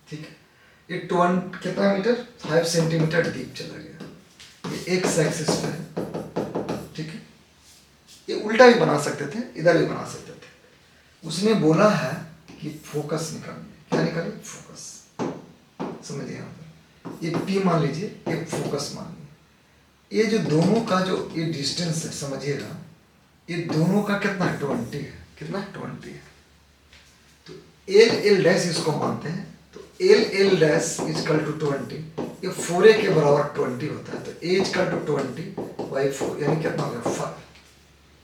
Speaker 1: ठीक है। ये 20 कितना मीटर 5 सेंटीमीटर डीप चला गया, ये एक्स एक्सिस पे है, ठीक है। ये उल्टा भी बना सकते थे, इधर भी बना सकते थे। उसने बोला है कि फोकस निकालिए, क्या निकालिए फोकस। समझिए यहाँ पर ये P मान लीजिए, ये फोकस मान लीजिए, ये जो दोनों का जो ये डिस्टेंस है समझिएगा, ये दोनों का कितना है 20 है, कितना 20 है। तो एल एल डैश इसको मानते हैं, तो L L dash is equal to 20, ये 4a के बराबर 20 होता है, तो a इजकल टू 20/4 यानी कितना हो गया 5,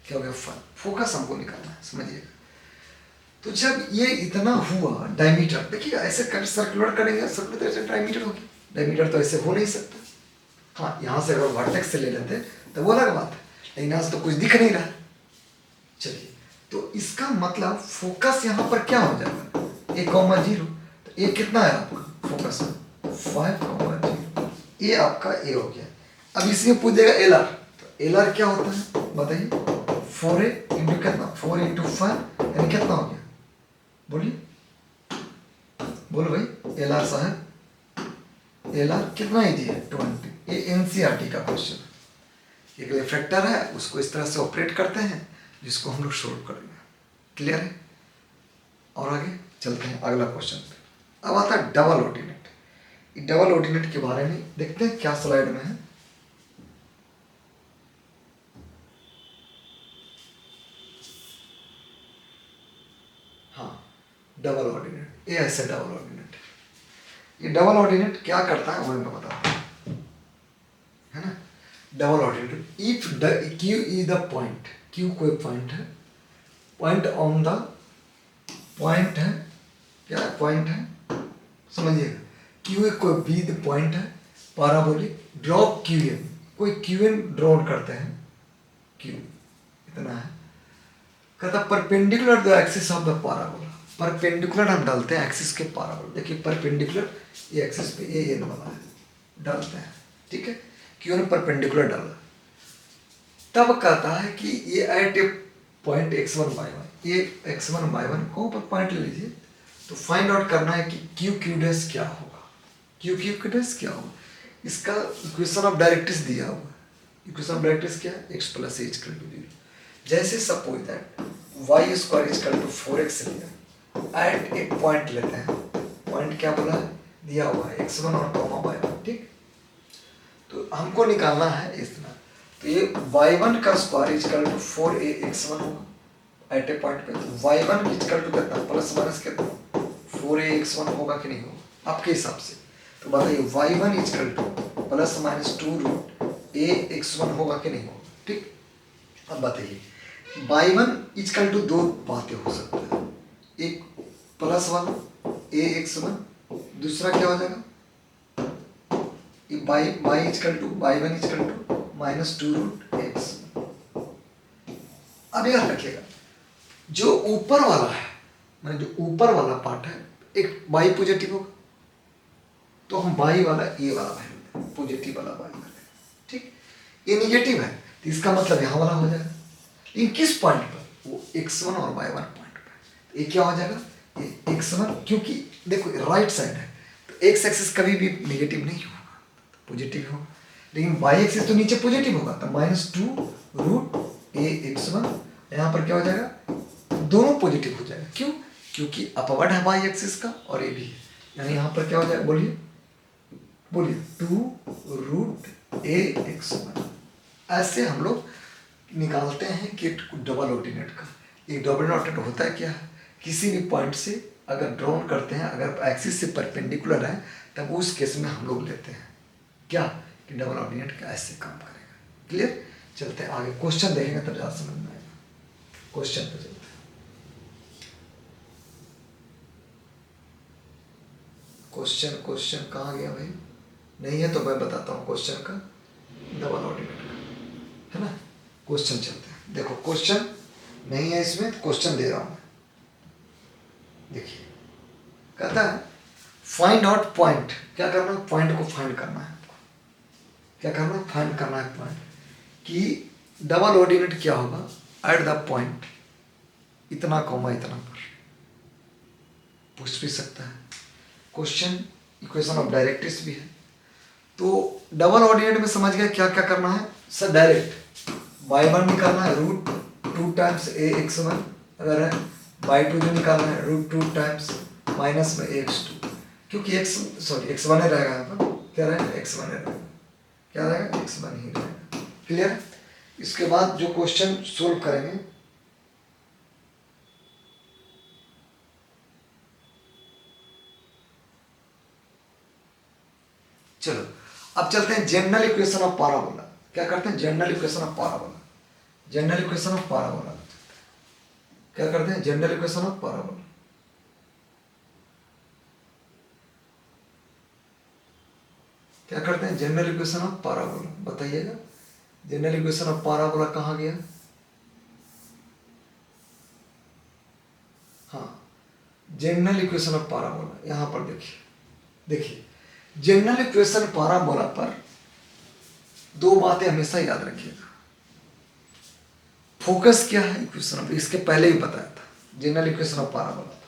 Speaker 1: क्या हो गया 5। फोकस हमको निकालना है समझिएगा। तो जब ये इतना हुआ डायमीटर, देखिए ऐसे कर सर्कुलर करेंगे, सर्कुलर ऐसे डायमीटर होगी, डायमीटर तो ऐसे हो नहीं सकता। हाँ यहाँ से अगर वर्टेक्स से ले लेते तो वो अलग बात है, लेकिन यहाँ से तो कुछ दिख नहीं रहा। चलिए तो इसका मतलब फोकस यहाँ पर क्या हो जाएगा, 1,0, तो ये कितना है आपका फोकस 5,0, ये आपका ए हो गया। अब इसमें पूछेगा एल आर, तो एल आर क्या होता है बताइए, 4a इंटू कितना 4 इंटू 5 यानी कितना हो गया, बोलिए बोलो भाई एल आर साहब, एल आर कितना इजी है 20। ये एनसीईआरटी का क्वेश्चन है, एक रिफ्लेक्टर है उसको इस तरह से ऑपरेट करते हैं जिसको हम लोग सोल्व करेंगे। क्लियर है, और आगे चलते हैं अगला क्वेश्चन पे। अब आता है डबल ऑर्डिनेट। ये डबल ऑर्डिनेट के बारे में देखते हैं क्या स्लाइड में है। हाँ डबल ऑर्डिनेट, ये ऐसे डबल ऑर्डिनेट, ये डबल ऑर्डिनेट क्या करता है वो मैं बताता हूँ, है ना। Double ordinate, if Q is the point, Q कोई पॉइंट है, पॉइंट ऑन द पॉइंट है, क्या पॉइंट है समझिएगा, क्यू कोई बी द पॉइंट है, पैराबोलिक ड्रॉप क्यू एन, कोई क्यू एन ड्रॉ करते हैं, क्यू इतना है, कहता perpendicular the axis of the parabola, perpendicular हम डालते हैं एक्सिस के पैराबोला, देखिए परपेंडिकुलर ये एक्सिस पे ये एन वाला है डालते हैं, ठीक है, क्यू एन परपेंडिकुलर डाला, तब कहता है कि ये एट ए पॉइंट x1/1, ये x1/1 को पर पॉइंट ले लीजिए, तो फाइंड आउट करना है कि क्यू क्यू डैश क्या होगा, क्यू क्यू क्यू डैश क्या होगा। इसका इक्वेशन ऑफ डायरेक्ट्रिक्स दिया हुआ है, इक्वेशन ऑफ डायरेक्ट्रिक्स क्या है, x + a = 0। जैसे सपोज दैट y² = 4x लिया, एट एक पॉइंट लेते हैं, पॉइंट क्या बोला है दिया हुआ है x1 और y1, ठीक। तो हमको निकालना है इतना, तो ये y1 का स्क्वायर = 4ax1 होगा एट ए पॉइंट पे, तो y1 = कितना प्लस माइनस कितना 4ax1 होगा कि नहीं होगा आपके हिसाब से। तो बताइए y1 = ±2√ax1 होगा कि नहीं होगा, ठीक। अब बताइए y1 = दो बातें हो सकता है, एक प्लस वाला ax1, दूसरा क्या हो जाएगा y1 = -2√x। अब याद रखिएगा जो ऊपर वाला है, मैंने जो ऊपर वाला पार्ट है, एक y पॉजिटिव होगा, तो हम y वाला ये वाला वैल्यू पॉजिटिव वाला y वाला, ठीक। ये निगेटिव है तो इसका मतलब यहाँ वाला हो जाएगा, लेकिन किस पॉइंट पर, वो x1 और y1 पॉइंट पर, ये क्या हो जाएगा ये x1, क्योंकि देखो राइट साइड है तो x एक्सिस कभी भी निगेटिव नहीं होगा, पॉजिटिव होगा, लेकिन y एक्सिस तो नीचे पॉजिटिव होगा, तो -2√ax1, यहाँ पर क्या हो जाएगा दोनों पॉजिटिव हो जाएगा, क्यों, क्योंकि अपवर्ड है y एक्सिस का और ये भी है, यानी यहाँ पर क्या हो जाएगा बोलिए बोलिए 2√ax1। ऐसे हम लोग निकालते हैं कि डबल ऑर्डिनेट का। एक डबल ऑर्डिनेट होता है क्या है, किसी भी पॉइंट से अगर ड्रॉन करते हैं, अगर एक्सिस से परपेंडिकुलर है, तब उस केस में हम लोग लेते हैं क्या कि डबल ऑर्डिनेट का ऐसे काम करेगा। क्लियर, चलते हैं आगे, क्वेश्चन देखेंगे तब ज़्यादा समझ में आएगा। क्वेश्चन पे चलते हैं। क्वेश्चन कहाँ गया भाई, नहीं है तो मैं बताता हूँ क्वेश्चन का, डबल ऑर्डिनेट का, है ना। क्वेश्चन चलते हैं, देखो क्वेश्चन नहीं है इसमें, क्वेश्चन दे रहा हूँ मैं, देखिए कहता है फाइंड आउट पॉइंट, क्या करना है पॉइंट को फाइंड करना है आपको, क्या करना है फाइंड करना है पॉइंट, कि डबल ऑर्डिनेट क्या होगा एट द पॉइंट इतना कॉमा इतना पर, पूछ भी सकता है क्वेश्चन, इक्वेशन ऑफ डायरेक्ट्रिक्स भी है। तो डबल ऑर्डिनेट में समझ गए क्या क्या करना है सर, डायरेक्ट y1 निकालना है √2 टाइम्स ax1, अगर है y2 जो निकालना है √2 टाइम्स माइनस में ax2, क्योंकि एक्स सॉरी एक्स वन ही रहेगा यहाँ पर, क्या रहेगा एक्स वन ही रहेगा, क्या रहेगा एक्स वन ही रहेगा। क्लियर। इसके बाद जो क्वेश्चन सोल्व करेंगे, चलो अब चलते हैं जनरल इक्वेशन ऑफ पाराबोला। क्या करते हैं general equation of parabola, general equation of parabola क्या करते हैं जनरल इक्वेशन ऑफ पाराबोला। क्या करते हैं जनरल इक्वेशन ऑफ पाराबोला, बताइएगा जनरल इक्वेशन ऑफ पाराबोला कहाँ गया। हाँ जनरल इक्वेशन ऑफ पाराबोला यहाँ पर देखिए, देखिए जनरल इक्वेशन पाराबोला पर दो बातें हमेशा याद रखिएगा। फोकस क्या है इक्वेशन ऑफ, इसके पहले ही बताया था जनरल इक्वेशन ऑफ पाराबोला पर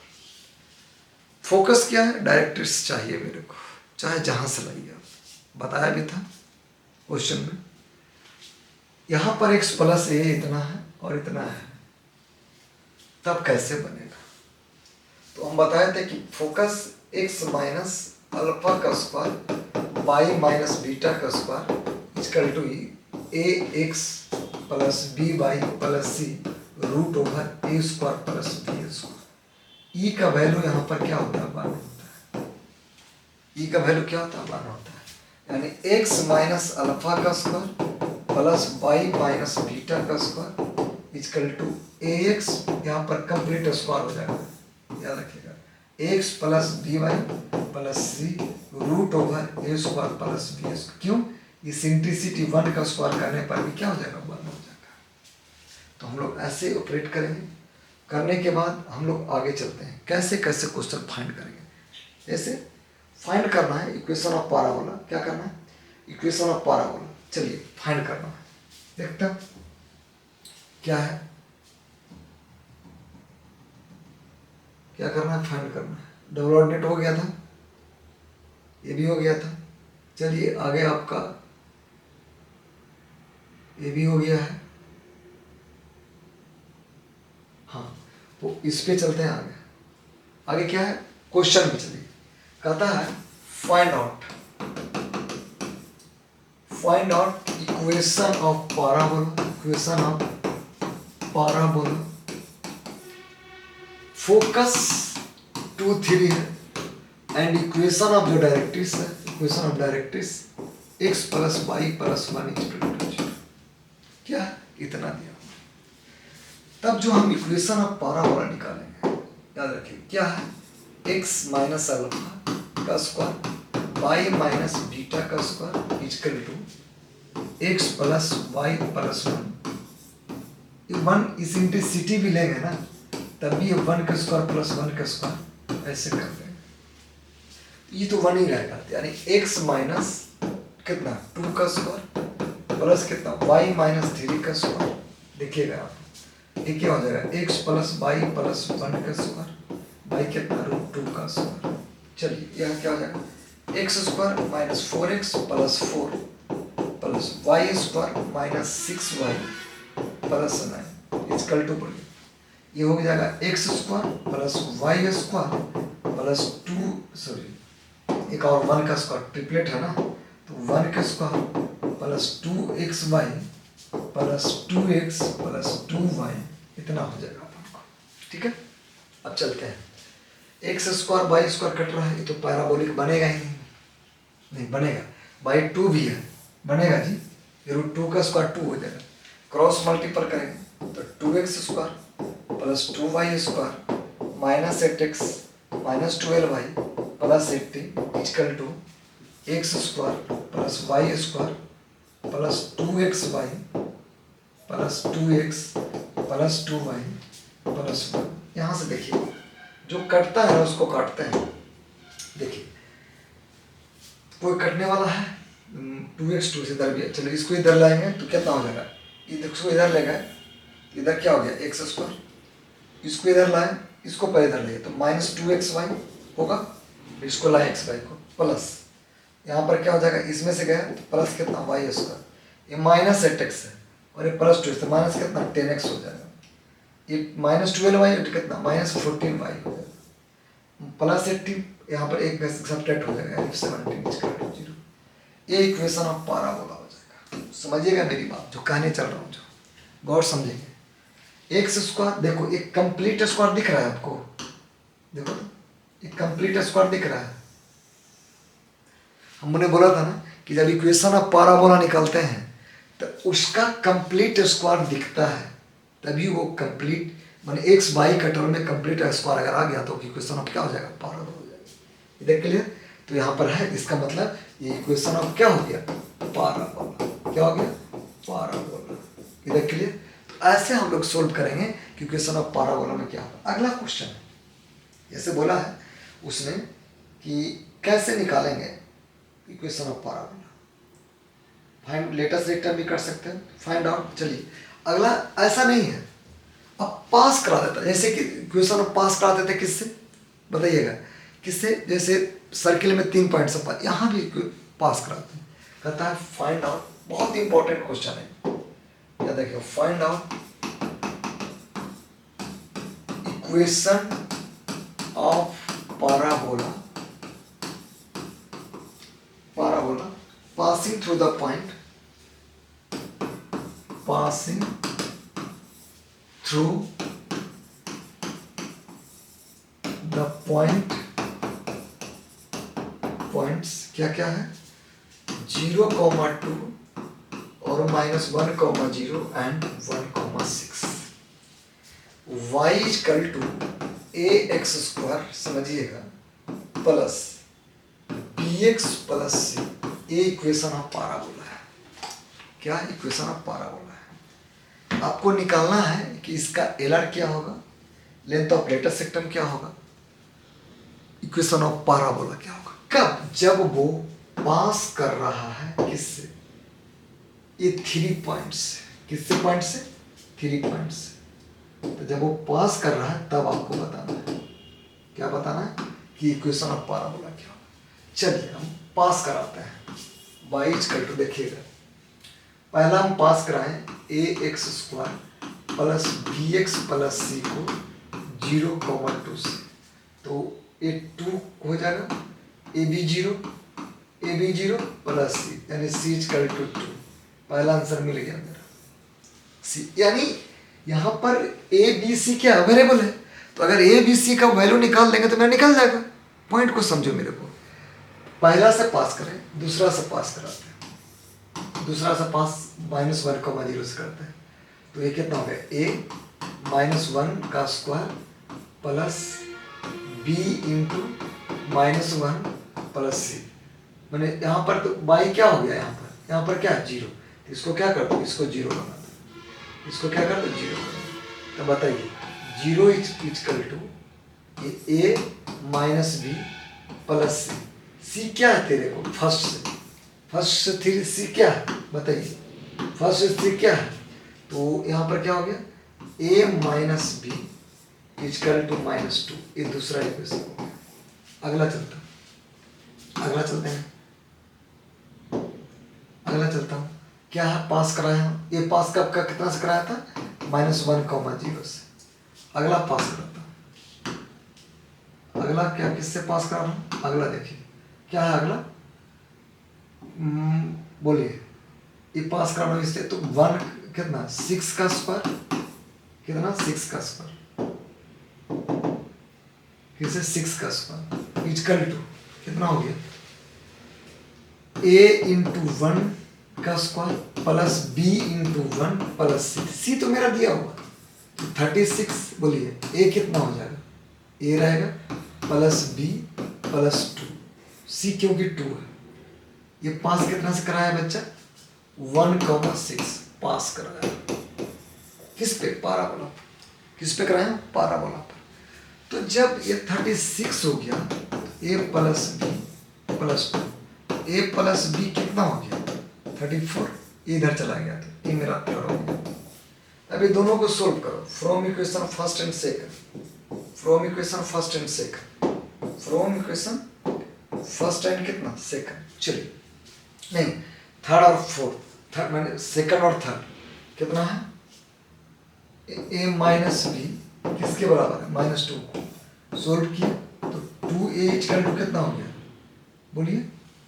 Speaker 1: फोकस क्या है, डायरेक्ट्रिक्स चाहिए मेरे को, चाहे जहां से लाइए आप, बताया भी था क्वेश्चन में। यहां पर एक्स प्लस ए इतना है और इतना है, तब कैसे बनेगा। तो हम बताए थे कि फोकस एक्स माइनस अल्फा का स्क्वायर वाई माइनस बीटा का square equal to a x plus b y plus c root over a square plus b square. E का वैल्यू यहाँ पर क्या होता है, 1 होता है। ई का वैल्यू क्या होता है, 1 होता है। यानी एक्स माइनस अल्फा का square plus y minus beta का square equal to a x, यहाँ पर कंप्लीट स्क्वायर हो जाएगा, याद रखिएगा x plus b y plus c root over a square plus b square. क्यों, ये सिंप्लिसिटी 1 का स्क्वायर करने पर भी क्या हो जाएगा, 1 हो जाएगा। तो हम लोग ऐसे ऑपरेट करेंगे, करने के बाद हम लोग आगे चलते हैं कैसे कैसे क्वेश्चन फाइंड करेंगे। जैसे फाइंड करना है इक्वेशन ऑफ पाराबोला, क्या करना है इक्वेशन ऑफ पाराबोला, चलिए फाइंड करना है, देखते हैं क्या है, क्या करना है फाइंड करना है। डबल ऑर्डिनेट हो गया था, ये भी हो गया था, चलिए आगे आपका ये भी हो गया है। हाँ तो इस पे चलते हैं आगे, आगे क्या है क्वेश्चन पे चलिए, कहता है find out equation of parabola, equation of parabola focus 2 3 है एंड इक्वेशन ऑफ जो डायरेक्ट्रिक्स है, equation of directrix x plus Y plus 1 equal to 0, क्या है इतना दिया। तब जो हम इक्वेशन ऑफ पाराबोला निकालेंगे, याद रखिए क्या है x माइनस अल्फा का स्क्वायर वाई माइनस बीटा का square equal to X plus Y plus 1। 1 इस इंटीग्रेसिटी भी लेंगे ना, तब भी 1 का स्क्वायर प्लस 1 का स्क्वायर ऐसे कर देंगे, ये तो 1 ही रहेगा। यानी x माइनस कितना 2 का स्क्वायर प्लस कितना y माइनस 3 का स्क्वायर, देखिएगा आप ये क्या हो जाएगा x प्लस वाई प्लस 1 का स्क्वायर, y कितना रूट 2 का स्क्वायर। चलिए यह क्या हो जाएगा x square minus 4x plus 4 plus Y square minus 6y plus 9 equal to, ये हो जाएगा X square plus Y square plus 2 sorry एक और 1 का स्क्वायर ट्रिपलेट है ना, तो 1 का square plus 2xy plus 2x plus 2y इतना हो जाएगा अपन को, ठीक है। अब चलते हैं, X square Y square cut रहा है, ये तो पैराबोलिक बनेगा ही नहीं बनेगा, बाई 2 भी है बनेगा जी, रूट 2 का स्क्वायर 2 हो जाएगा, क्रॉस मल्टीपल करेंगे तो 2x square plus 2y square minus 8x minus 12y plus 80 equal to X square plus Y square plus 2xy plus 2x plus 2y plus 1। यहाँ से देखिए जो कटता है उसको काटते हैं, देखिए कोई कटने वाला है 2x 2 से इधर भी है, चलिए इसको इधर लाएंगे तो कितना हो जाएगा, इसको इधर ले गए इधर क्या हो गया एक्स स्क्वायर, इसको इधर लाए इसको पहले इधर ले तो माइनस 2xy होगा, इसको लाए xy को प्लस यहाँ पर क्या हो जाएगा इसमें से गया तो प्लस कितना वाई स्क्वायर, ये माइनस 8x है और ये प्लस 2 से माइनस कितना 10x हो जाएगा, ये माइनस 12y कितना माइनस 14y हो जाएगा, प्लस 80 यहाँ पर एक सब्ट्रैक्ट हो जाएगा, if 17 is equal to 0। ये इक्वेशन ऑफ पाराबोला हो जाएगा। समझिएगा मेरी बात जो कहने चल रहा हूँ, जो गौर समझेंगे। एक्स स्क्वायर, देखो एक कंप्लीट स्क्वायर दिख रहा है आपको, देखो तो एक कंप्लीट स्क्वायर दिख रहा है। हमने बोला था ना कि जब इक्वेशन ऑफ पाराबोला निकालते हैं तो उसका कंप्लीट स्क्वायर दिखता है, तभी वो कंप्लीट माने एक्स वाई का टर्म में कंप्लीट स्क्वायर अगर आ गया तो इक्वेशन ऑफ क्या हो जाएगा, पाराबोला हो जाएगा। इधर क्लियर? तो यहाँ पर है, इसका मतलब ये इक्वेशन ऑफ क्या हो गया, पाराबोला। क्या हो गया, पाराबोला। इधर क्लियर? तो ऐसे हम लोग सोल्व करेंगे कि इक्वेशन ऑफ पाराबोला में क्या होगा। अगला क्वेश्चन है, जैसे बोला है उसने कि कैसे निकालेंगे equation of parabola. Find latus rectum भी कर सकते हैं, फाइंड आउट। चलिए अगला ऐसा नहीं है, अब पास करा देता है, जैसे कि इक्वेशन ऑफ पास करा देते किससे, बताइएगा किससे? जैसे सर्किल में 3 पॉइंट से पास, यहाँ भी पास कराते हैं। कहता है फाइंड आउट, बहुत इंपॉर्टेंट क्वेश्चन है, क्या देखिए, find out equation of parabola, parabola passing through the point, passing through the point, points क्या क्या है, 0, 2 और -1, 0 and 1, 6। y equal to ax², समझिएगा, प्लस bx प्लस c। ये इक्वेशन ऑफ पाराबोला है। क्या इक्वेशन ऑफ पाराबोला है? आपको निकालना है कि इसका एलआर क्या होगा, लेंथ ऑफ लेटेस्ट सेक्टम क्या होगा, इक्वेशन ऑफ पाराबोला क्या होगा। कब? जब वो पास कर रहा है किससे, ये 3 पॉइंट से। किससे पॉइंट से? 3 पॉइंट से। तो जब वो पास कर रहा है तब आपको बताना है, क्या बताना है कि इक्वेशन ऑफ पाराबोला क्या होगा। चलिए हम पास कराते हैं। y इक्वल टू, देखिएगा पहला हम पास कराएं ax² plus bx plus c को 0, 2 से, तो ये 2 हो जाएगा, ab 0 प्लस c, यानी c इक्वल टू 2। पहला आंसर मिल गया मेरा, c। यानी यहाँ पर a b c क्या अवेलेबल है, तो अगर a b c का वैल्यू निकाल देंगे तो मेरा निकल जाएगा। पॉइंट को समझो मेरे को, पहला से पास करें, दूसरा से पास कराते हैं, दूसरा से पास -1, 0 से करते हैं, तो ये कितना हो गया, a -1² plus b into -1 plus c। मैंने यहाँ पर तो y क्या हो गया, यहाँ पर क्या है, 0। इसको क्या कर दो, इसको 0 बना दो, इसको क्या कर दो, 0 बना दो। तो बताइए 0 equal to a -b plus c। C क्या है तेरे को, फर्स्ट से 3 सी क्या है, बताइए, फर्स्ट से 3 क्या है, तो यहाँ पर क्या हो गया, a minus B equal to -2। ये दूसरा इक्वेशन हो गया। अगला चलते हैं, अगला चलता हूँ। क्या है, पास कराया हम, ये पास कब का कितना से कराया था, -1, 0 से। अगला पास कराता हूँ, अगला क्या किससे पास करा रहा हूँ, अगला देखिए क्या है अगला, बोलिए, ये पास कराना इससे, तो 1 कितना, 6 का स्क्वायर, कितना, 6 का स्क्वायर, फिर से 6 का स्क्वायर इक्वल टू कितना हो गया, a इंटू 1 का square plus b into 1 plus c तो मेरा दिया हुआ, तो 36। बोलिए a कितना हो जाएगा, a रहेगा प्लस b प्लस 2, c क्योंकि 2 है। ये पास कितना से कराया बच्चा, 1,6 पास कराया, किस पे, पाराबोला पर। किस पे कराया, पाराबोला पर। तो जब ये 36 हो गया, a plus b plus 2, a plus b कितना हो गया, 34, इधर चला गया, तो ये मेरा थर्ड हो गया। अभी दोनों को सोल्व करो, from equation first and second, from equation first and second, from equation first and कितना, सेकंड। चलिए नहीं, थर्ड और फोर्थ, थर्ड मैंने सेकंड और थर्ड कितना है, a माइनस बी किसके बराबर है, -2 को सोल्व किया, तो 2a इक्वल टू कितना हो गया, बोलिए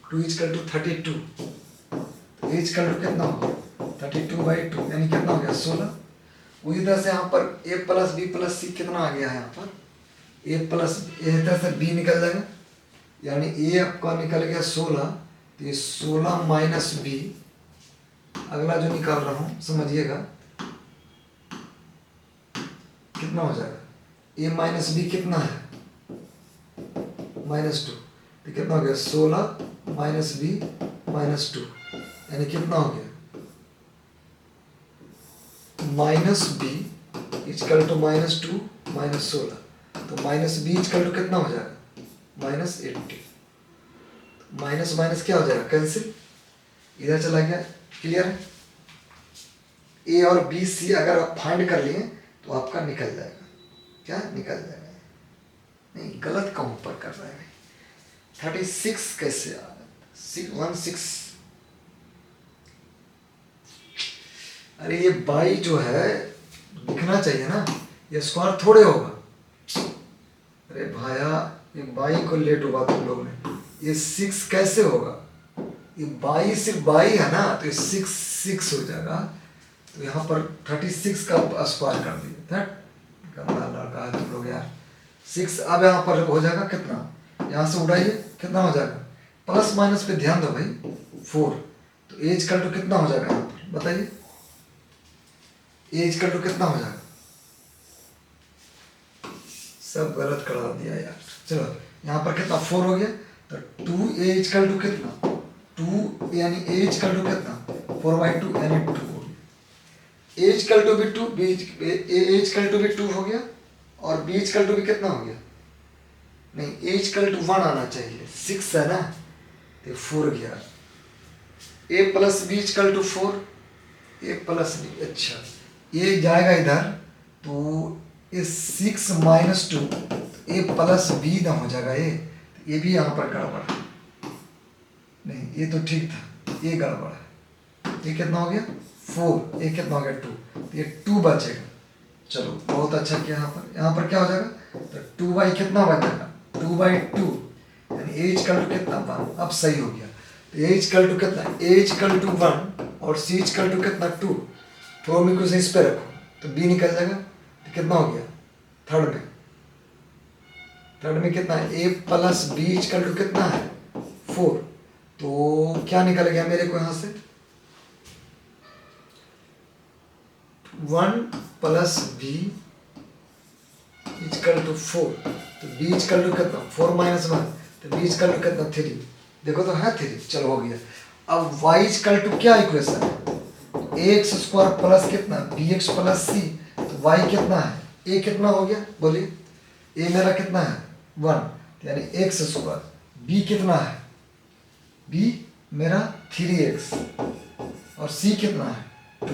Speaker 1: 2 इक्वल टू 32, तो a इक्वल टू कितना हो गया 32/2 यानी कितना हो गया 16। उसी तरह से यहाँ पर a प्लस बी प्लस सी कितना आ गया है, यहाँ पर a प्लस इस तरह से b निकल जाएगा, यानी a आपका निकल गया 16, तो ये 16 माइनस बी, अगला जो निकाल रहा हूँ समझिएगा कितना हो जाएगा, a माइनस बी कितना है -2, तो कितना हो गया 16 माइनस बी -2 यानी कितना हो गया -b इक्वल टू -2 -16, तो -b इक्वल टू कितना हो जाएगा -80, माइनस माइनस क्या हो जाएगा कैंसिल, इधर चला गया, क्लियर है। ए और बी सी अगर आप फाइंड कर लिए तो आपका निकल जाएगा, क्या निकल जाएगा, नहीं गलत कहीं पर कर रहे हैं। 36 कैसे आ 16, अरे ये बाई जो है दिखना चाहिए ना, ये स्क्वायर थोड़े होगा, अरे भाया ये बाई को लेट होगा तुम लोग ने, ये 6 कैसे होगा, ये बाई सिर्फ बाई है ना, तो ये 6 हो जाएगा, तो यहाँ पर 36 का स्क्वायर कर दिए, गंदा लड़का है तुम लोग यार। 6 अब यहाँ पर हो जाएगा कितना, यहाँ से उड़ाइए कितना हो जाएगा, प्लस माइनस पे ध्यान दो भाई 4, तो ए इक्वल टू कितना हो जाएगा यहाँ पर बताइए, ए इक्वल टू कितना हो जाएगा, सब गलत करा दिया यार। चलो यहाँ पर कितना 4 हो गया, तो 2a इक्वल टू कितना 2 यानी a इक्वल टू कितना 4/2 यानी 2 हो गया, a इक्वल टू भी 2, a इक्वल टू भी 2 हो गया, और b इक्वल टू भी कितना हो गया, नहीं a इक्वल टू 1 आना चाहिए, 6 है ना, तो 4 गया, a plus b equal to 4, a plus b, अच्छा ये जाएगा इधर, तो ये 6 माइनस 2, ए प्लस बी ना हो जाएगा, ये भी यहाँ पर गड़बड़ है, नहीं ये तो ठीक था, ये गड़बड़ है, ये कितना हो गया 4, ये कितना हो गया 2, तो ये 2 बचेगा। चलो बहुत अच्छा किया, यहाँ पर क्या हो जाएगा, तो 2 कितना बन जाएगा 2/2 यानी ए इक्वल टू कितना 1, अब सही हो गया, तो ए इक्वल टू कितना, ए इक्वल टू 1 और सी इक्वल टू कितना 2, फ्रॉम इक्वेशन इस पे रखो तो बी निकल जाएगा, तो कितना हो गया थर्ड में कितना है, ए प्लस बी इक्वल टू कितना है 4, तो क्या निकल गया मेरे को यहाँ से 1 प्लस बी इक्वल टू 4, तो बी इक्वल टू कितना 4 माइनस 1, तो बी इक्वल टू कितना 3, देखो तो है 3, चलो हो गया। अब y इक्वल टू क्या इक्वेशन है, ax स्क्वायर प्लस कितना bx प्लस c, तो y कितना है, a कितना हो गया बोलिए, a मेरा कितना है 1 यानी x स्क्वायर, b कितना है b मेरा 3x और c कितना है 2,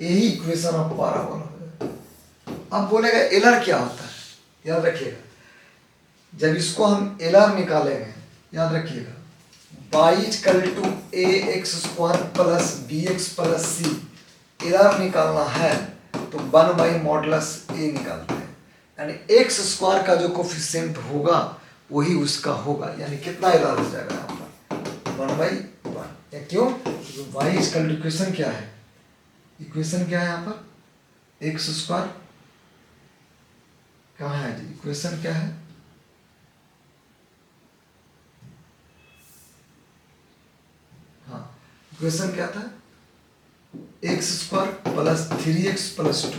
Speaker 1: यही इक्वेशन ऑफ पैराबोला हो जाएगा। अब बोलेगा एलआर क्या होता है, याद रखिएगा जब इसको हम एलआर निकालेंगे, याद रखिएगा y equal to ax square plus bx plus c, LR निकालना है तो 1/मॉडुलस a निकालते हैं, यानी x स्क्वायर का जो कोफिशिएंट होगा वही उसका होगा, यानी कितना एलआर हो जाएगा यहाँ पर 1/1, या क्यों, y इक्वल टू इक्वेशन क्या है, इक्वेशन क्या है यहाँ पर x स्क्वायर, कहाँ है जी इक्वेशन क्या है, हाँ इक्वेशन क्या था x square plus 3x plus 2,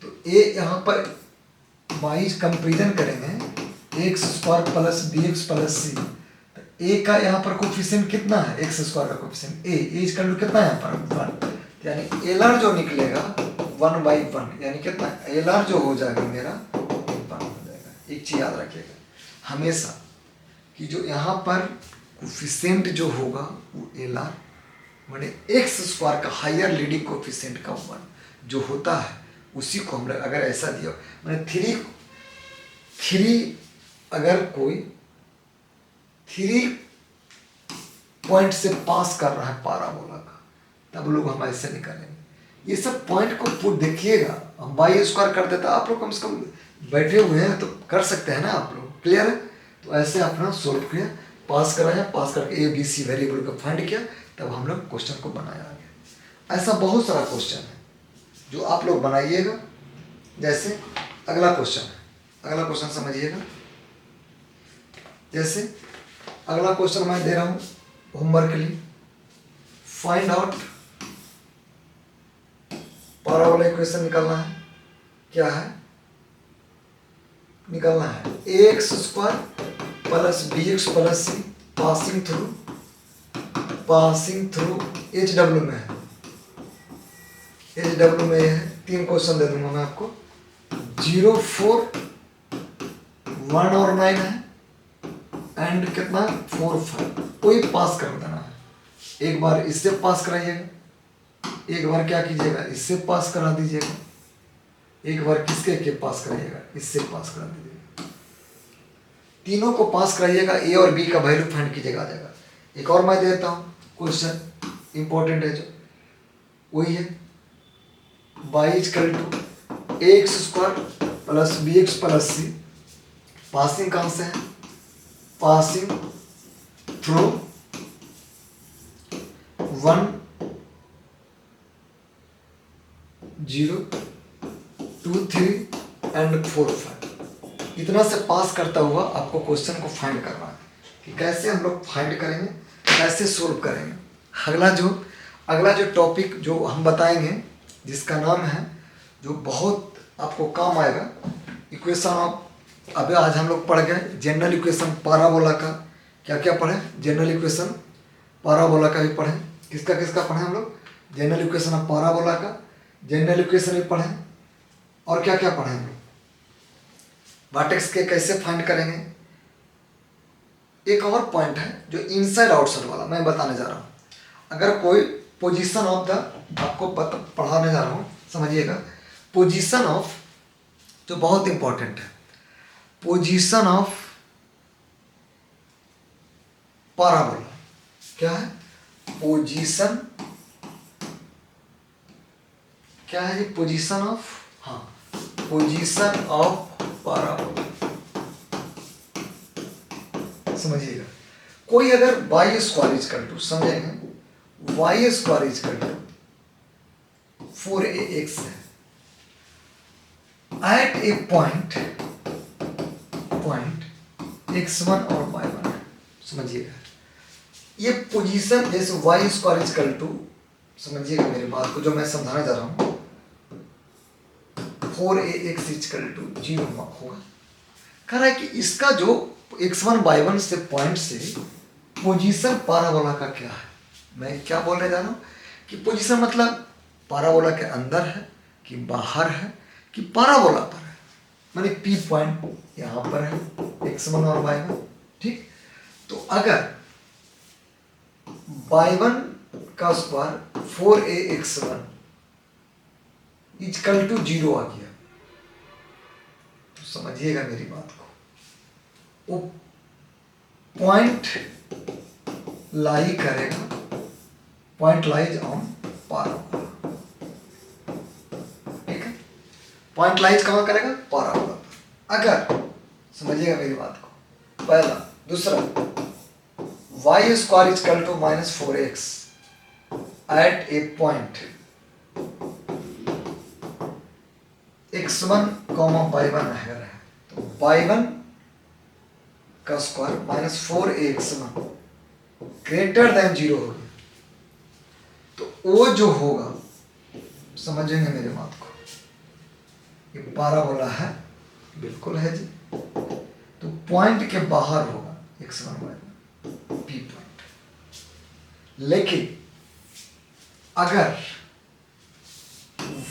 Speaker 1: तो a यहाँ पर y कंपेरिजन करेंगे x square plus bx plus c, तो a का यहाँ पर कोफिशिएंट कितना है, एक्स स्क्वायर का कोफिशिएंट a इसका वैल्यू कितना है यहाँ पर 1, यानी एलआर जो निकलेगा 1/1, यानी कितना एलआर जो हो जाएगा मेरा 1 हो जाएगा। एक चीज याद रखिएगा हमेशा कि जो यहाँ पर कोफिशिएंट जो होगा वो एलआर माने एक्स स्क्वायर का हायर लीडिंग कोफिशिएंट का 1 जो होता है उसी को हम अगर ऐसा दिया मैंने 3 अगर कोई 3 पॉइंट से पास कर रहा है पैराबोला का, तब लोग हम ऐसे निकालेंगे। ये सब पॉइंट को पुट देखिएगा, हम y स्क्वायर कर देता, आप लोग कम से कम बैठे हुए हैं तो कर सकते हैं ना आप लोग, क्लियर है। तो ऐसे अपना सोल्व किया, पास कराया, पास करके ए बी सी वेरिएबल को फाइंड किया, तब हम लोग क्वेश्चन को बनाया आगे। ऐसा बहुत सारा क्वेश्चन है जो आप लोग बनाइएगा। जैसे अगला क्वेश्चन है, अगला क्वेश्चन समझिएगा। जैसे अगला क्वेश्चन मैं दे रहा हूँ होमवर्क के लिए, फाइंड आउट पैराबोला इक्वेशन निकालना है। क्या है निकालना है? ax square plus bx plus सी पासिंग थ्रू एच डब्ल्यू में है, एच डब्ल्यू में है। 3 क्वेश्चन दे दूंगा मैं आपको। 0, 4, 1 और 9 है, एंड कितना 4, 5। कोई पास कर देना है। एक बार इससे पास कराइएगा, एक बार क्या कीजिएगा, इससे पास करा दीजिएगा, एक बार किसके के पास कराइएगा, इससे पास करा दीजिएगा। तीनों को पास कराइएगा, ए और बी का वैल्यू फाइंड कीजिएगा, आ जाएगा। एक और मैं देता हूँ क्वेश्चन, इंपॉर्टेंट है जो, वही है y equal to X square plus B X plus C. Passing कहाँ से है? Passing through 1, 0, 2, 3 and 4, 5। इतना से पास करता हुआ आपको क्वेश्चन को फाइंड करना है कि कैसे हम लोग फाइंड करेंगे, कैसे सोल्व करेंगे। अगला जो टॉपिक जो हम बताएंगे, जिसका नाम है, जो बहुत आपको काम आएगा, इक्वेशन ऑफ। अबे आज हम लोग पढ़ गए जनरल इक्वेशन पाराबोला का। क्या क्या पढ़े? जनरल इक्वेशन पाराबोला का भी पढ़े। किसका किसका पढ़े हम लोग? जनरल इक्वेशन ऑफ पाराबोला का, जनरल इक्वेशन भी पढ़े। और क्या क्या पढ़े हम लोग? वर्टेक्स के कैसे फाइंड करेंगे। एक और पॉइंट है जो इनसाइड आउटसाइड वाला मैं बताने जा रहा हूँ। अगर कोई पोजीशन ऑफ द, आपको पढ़ाने जा रहा हूँ, समझिएगा। पोजीशन ऑफ जो बहुत इंपॉर्टेंट है, पोजीशन ऑफ पाराबोला। क्या है? पोजीशन, क्या है ये? पोजीशन ऑफ, हाँ, पोजीशन ऑफ पाराबोला। समझिएगा। कोई अगर y स्क्वायर इक्वल टू, समझेंगे, y square equal to 4ax है, एट ए पॉइंट x1 और y1 है। समझिएगा। ये पोजीशन जैसे y स्क्वायर इक्वल टू, समझिएगा मेरी बात को जो मैं समझाने जा रहा हूँ, 4ax इक्वल टू 0 होगा। कह रहा है कि इसका जो x1 y1 से पॉइंट से पोजीशन पाराबोला का क्या है। मैं क्या बोलने जा रहा हूँ कि पोजीशन मतलब पाराबोला के अंदर है कि बाहर है कि पाराबोला पर है। माने P पॉइंट यहाँ पर है, x1 और y1, ठीक। तो अगर y1 का स्क्वायर 4ax1 इक्वल टू 0 आ गया, तो समझिएगा मेरी बात को, वो पॉइंट लाई करेगा, पॉइंट लाइज ऑन पाराबोला, ठीक है। पॉइंट लाइज कहाँ करेगा? पाराबोला पर। अगर, समझिएगा मेरी बात को, पहला। दूसरा, y square equal to -4x at a point x1, y1 अगर है, तो y1 का स्क्वायर -4ax1 ग्रेटर देन 0 होगा। तो वो जो होगा, समझेंगे मेरे बात को, ये पाराबोला है, बिल्कुल है जी। तो पॉइंट के बाहर होगा x1 y1 P पॉइंट। लेकिन अगर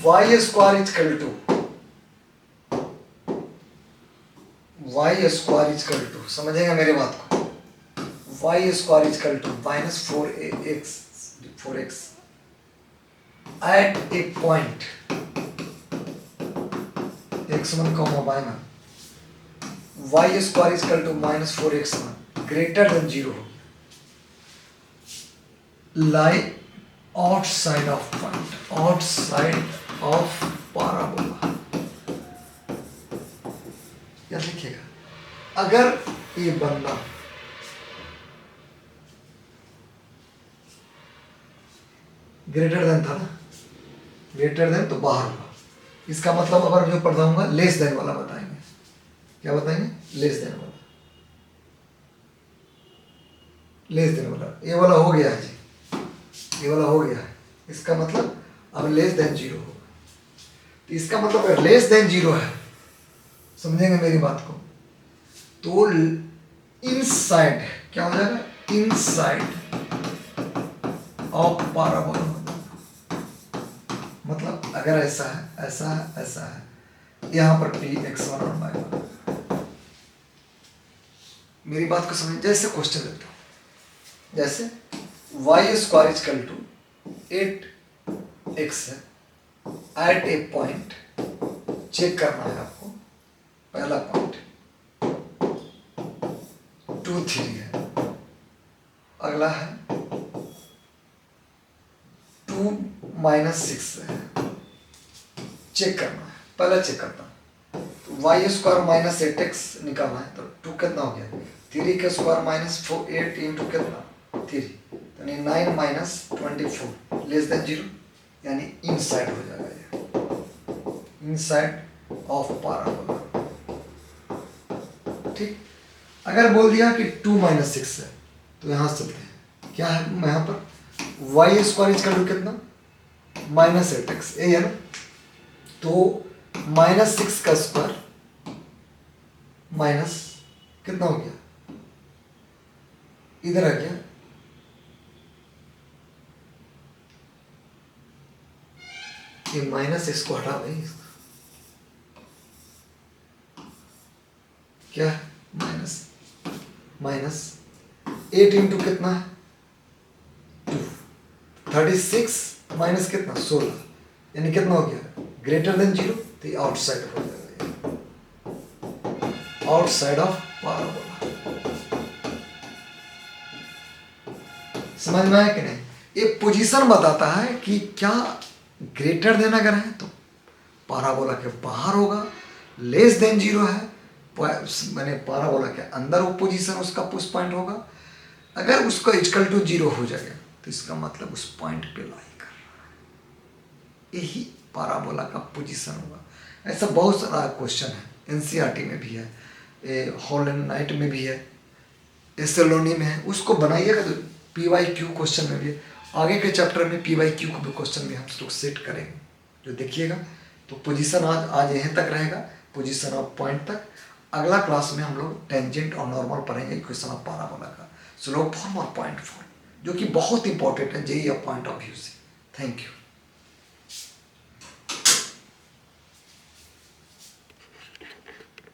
Speaker 1: y स्क्वायर इक्वल टू, समझेंगे मेरे बात को, y square equal to -4x at a point x1, y1, y square equal to -4x1 greater than 0 lie outside of point, outside of parabola. याद लिखिएगा। अगर ए बनना, ग्रेटर देन था ना, ग्रेटर देन तो बाहर होगा। इसका मतलब अगर जो पढ़ाऊंगा लेस देन वाला बताएंगे। क्या बताएंगे? लेस देन वाला, लेस देन वाला। ये वाला हो गया है जी, ये वाला हो गया है। इसका मतलब अब लेस देन जीरो होगा। तो इसका मतलब अगर लेस देन जीरो है, समझेंगे मेरी बात को, तो इनसाइड क्या हो जाएगा? Inside of parabola. मतलब अगर ऐसा है, ऐसा है, ऐसा है, यहां पर पी x1 और y1। मेरी बात को समझ, जैसे क्वेश्चन देता हूं, जैसे y square equal to 8x है एट ए पॉइंट, चेक करना है आपको। पहला पॉइंट 2 3 है, अगला है 2 -6 है। चेक करना है, पहला चेक करता हूँ। तो वाई स्क्वायर माइनस 8x निकालना है, तो 2 कितना हो गया? 3 का स्क्वायर माइनस 8 इंटू कितना? 3, यानी 9 माइनस 24 लेस देन जीरो, यानी इनसाइड हो जाएगा ये, इनसाइड ऑफ पाराबोला। ठीक। अगर बोल दिया कि 2 -6 है, तो यहां से चलते हैं। क्या है यहाँ पर? वाई स्क्वायर इक्वल टू कितना? -8x, ये है ना। तो -6 का स्क्वायर माइनस कितना हो गया? इधर आ गया, ये माइनस इसको हटा दें। क्या है? माइनस 8 इंटू कितना है? 2, 36 माइनस कितना? 16, यानी कितना हो गया? ग्रेटर देन जीरो, तो ये आउटसाइड हो जाएगा, आउटसाइड ऑफ पाराबोला। समझ में आया कि नहीं? ये पोजीशन बताता है कि क्या ग्रेटर देन अगर है तो पाराबोला के बाहर होगा, लेस देन जीरो है मैंने पाराबोला के अंदर वो पोजीशन उसका उस पॉइंट होगा। अगर उसका इक्वल टू जीरो हो जाएगा तो इसका मतलब उस पॉइंट पे लाई कर रहा है, यही पाराबोला का पोजीशन होगा। ऐसा बहुत सारा क्वेश्चन है, एनसीईआरटी में भी है, हॉलैंड नाइट में भी है, एसएलओनी में है। उसको बनाइएगा तो पीवाईक्यू क्वेश्चन में भी है। आगे के चैप्टर में पीवाईक्यू को भी क्वेश्चन में हम लोग सेट करेंगे, जो देखिएगा। तो पोजीशन आज यहीं तक रहेगा, पोजीशन ऑफ पॉइंट तक। अगला क्लास में हम लोग टेंजेंट और नॉर्मल पढ़ेंगे इक्वेशन ऑफ पाराबोला का, स्लोप फॉर्म और पॉइंट फॉर्म, जो कि बहुत इंपॉर्टेंट है जेईई पॉइंट ऑफ व्यू से। Thank you.